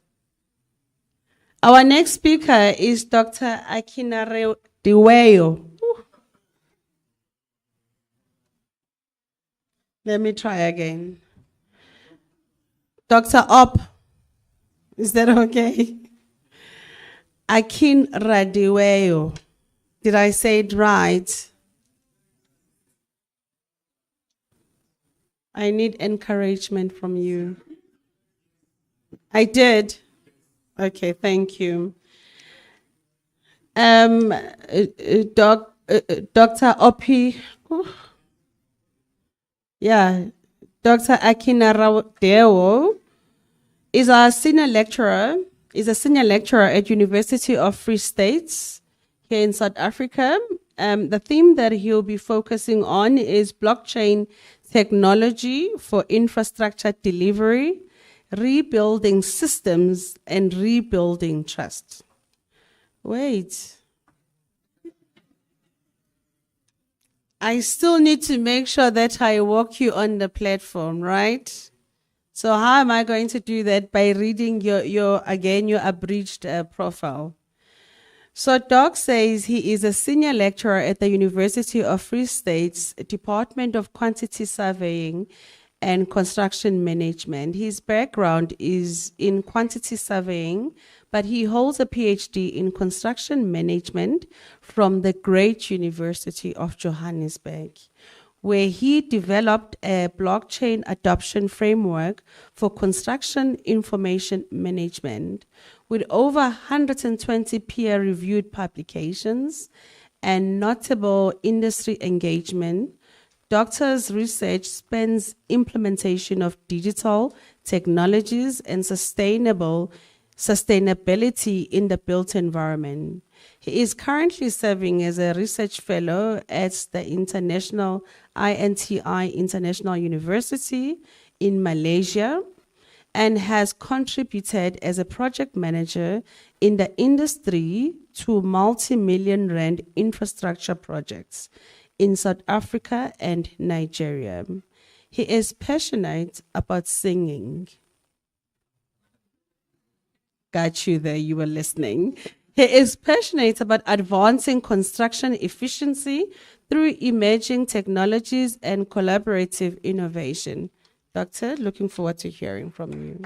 Our next speaker is Dr. Akinare Diweyo. Let me try again. Dr. Op, is that okay? Akin Radiweyo. Did I say it right? I need encouragement from you. I did. Okay, thank you. Dr. Opi, yeah, Dr. Akinaradewo is a senior lecturer. Is a senior lecturer at University of Free States here in South Africa. The theme that he'll be focusing on is blockchain technology for infrastructure delivery, rebuilding systems, and rebuilding trust. Wait. I still need to make sure that I walk you on the platform, right? So how am I going to do that? By reading your abridged profile. So Doc says he is a senior lecturer at the University of Free State's Department of Quantity Surveying and Construction Management. His background is in quantity surveying, but he holds a PhD in construction management from the Great University of Johannesburg, where he developed a blockchain adoption framework for construction information management. With over 120 peer-reviewed publications and notable industry engagement, Doctor's research spans implementation of digital technologies and sustainability in the built environment. He is currently serving as a research fellow at the INTI International University in Malaysia, and has contributed as a project manager in the industry to multi-million rand infrastructure projects in South Africa and Nigeria. He is passionate about singing. Got you there, you were listening. He is passionate about advancing construction efficiency through emerging technologies and collaborative innovation. Doctor, looking forward to hearing from you.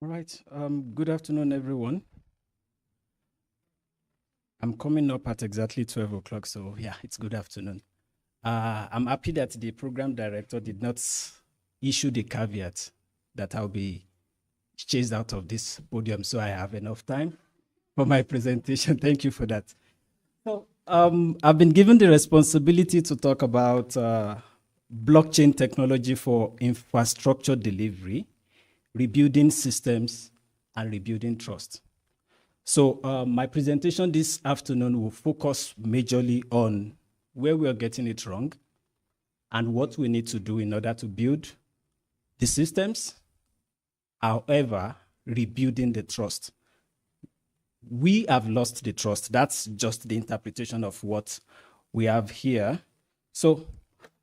All right. Good afternoon, everyone. I'm coming up at exactly 12 o'clock, so yeah, it's good afternoon. I'm happy that the program director did not issue the caveat that I'll be chased out of this podium, so I have enough time for my presentation. Thank you for that. So, I've been given the responsibility to talk about blockchain technology for infrastructure delivery, rebuilding systems, and rebuilding trust. So my presentation this afternoon will focus majorly on where we are getting it wrong and what we need to do in order to build the systems, however, rebuilding the trust. We have lost the trust. That's just the interpretation of what we have here. So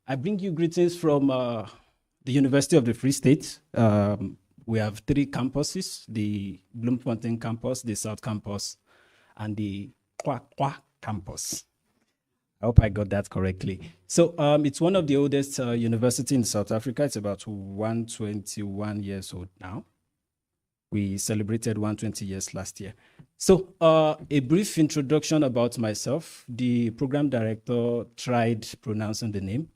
I bring you greetings from the University of the Free State. We have 3 campuses, the Bloemfontein campus, the South campus, and the Kwa campus. I hope I got that correctly. So it's one of the oldest university in South Africa. It's about 121 years old now. We celebrated 120 years last year. So a brief introduction about myself. The program director tried pronouncing the name.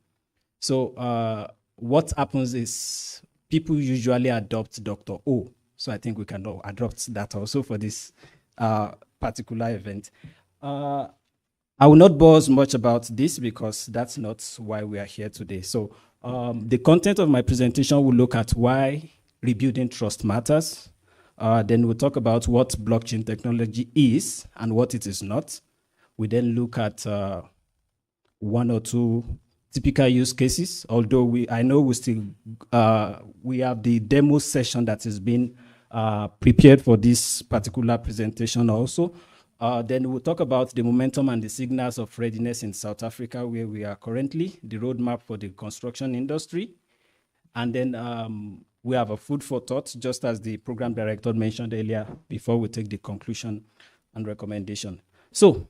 So what happens is people usually adopt Dr. O. So I think we can adopt that also for this particular event. I will not bore us much about this because that's not why we are here today. So the content of my presentation will look at why rebuilding trust matters. Then we'll talk about what blockchain technology is and what it is not. We then look at 1 or 2 typical use cases, although I know we have the demo session that has been prepared for this particular presentation also. Then we'll talk about the momentum and the signals of readiness in South Africa, where we are currently, the roadmap for the construction industry. And then we have a food for thought, just as the program director mentioned earlier, before we take the conclusion and recommendation. So,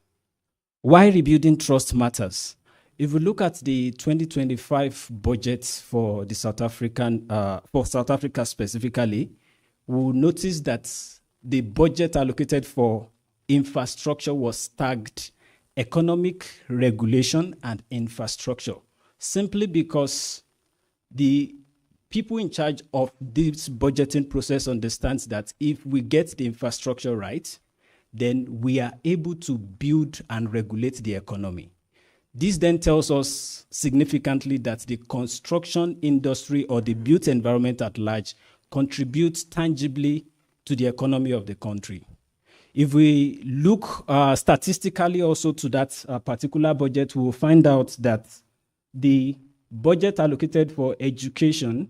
why rebuilding trust matters? If we look at the 2025 budget for the South Africa specifically, we'll notice that the budget allocated for infrastructure was tagged economic regulation and infrastructure, simply because the people in charge of this budgeting process understands that if we get the infrastructure right, then we are able to build and regulate the economy. This then tells us significantly that the construction industry or the built environment at large contributes tangibly to the economy of the country. If we look statistically also to that particular budget, we will find out that the budget allocated for education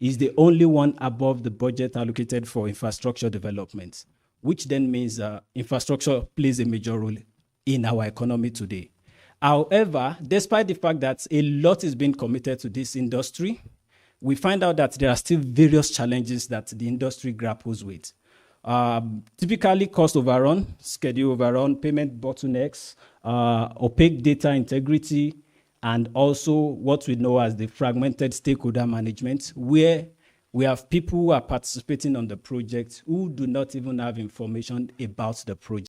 is the only one above the budget allocated for infrastructure development, which then means infrastructure plays a major role in our economy today. However, despite the fact that a lot is being committed to this industry, we find out that there are still various challenges that the industry grapples with. Typically cost overrun, schedule overrun, payment bottlenecks, opaque data integrity, and also what we know as the fragmented stakeholder management, where we have people who are participating on the project who do not even have information about the project.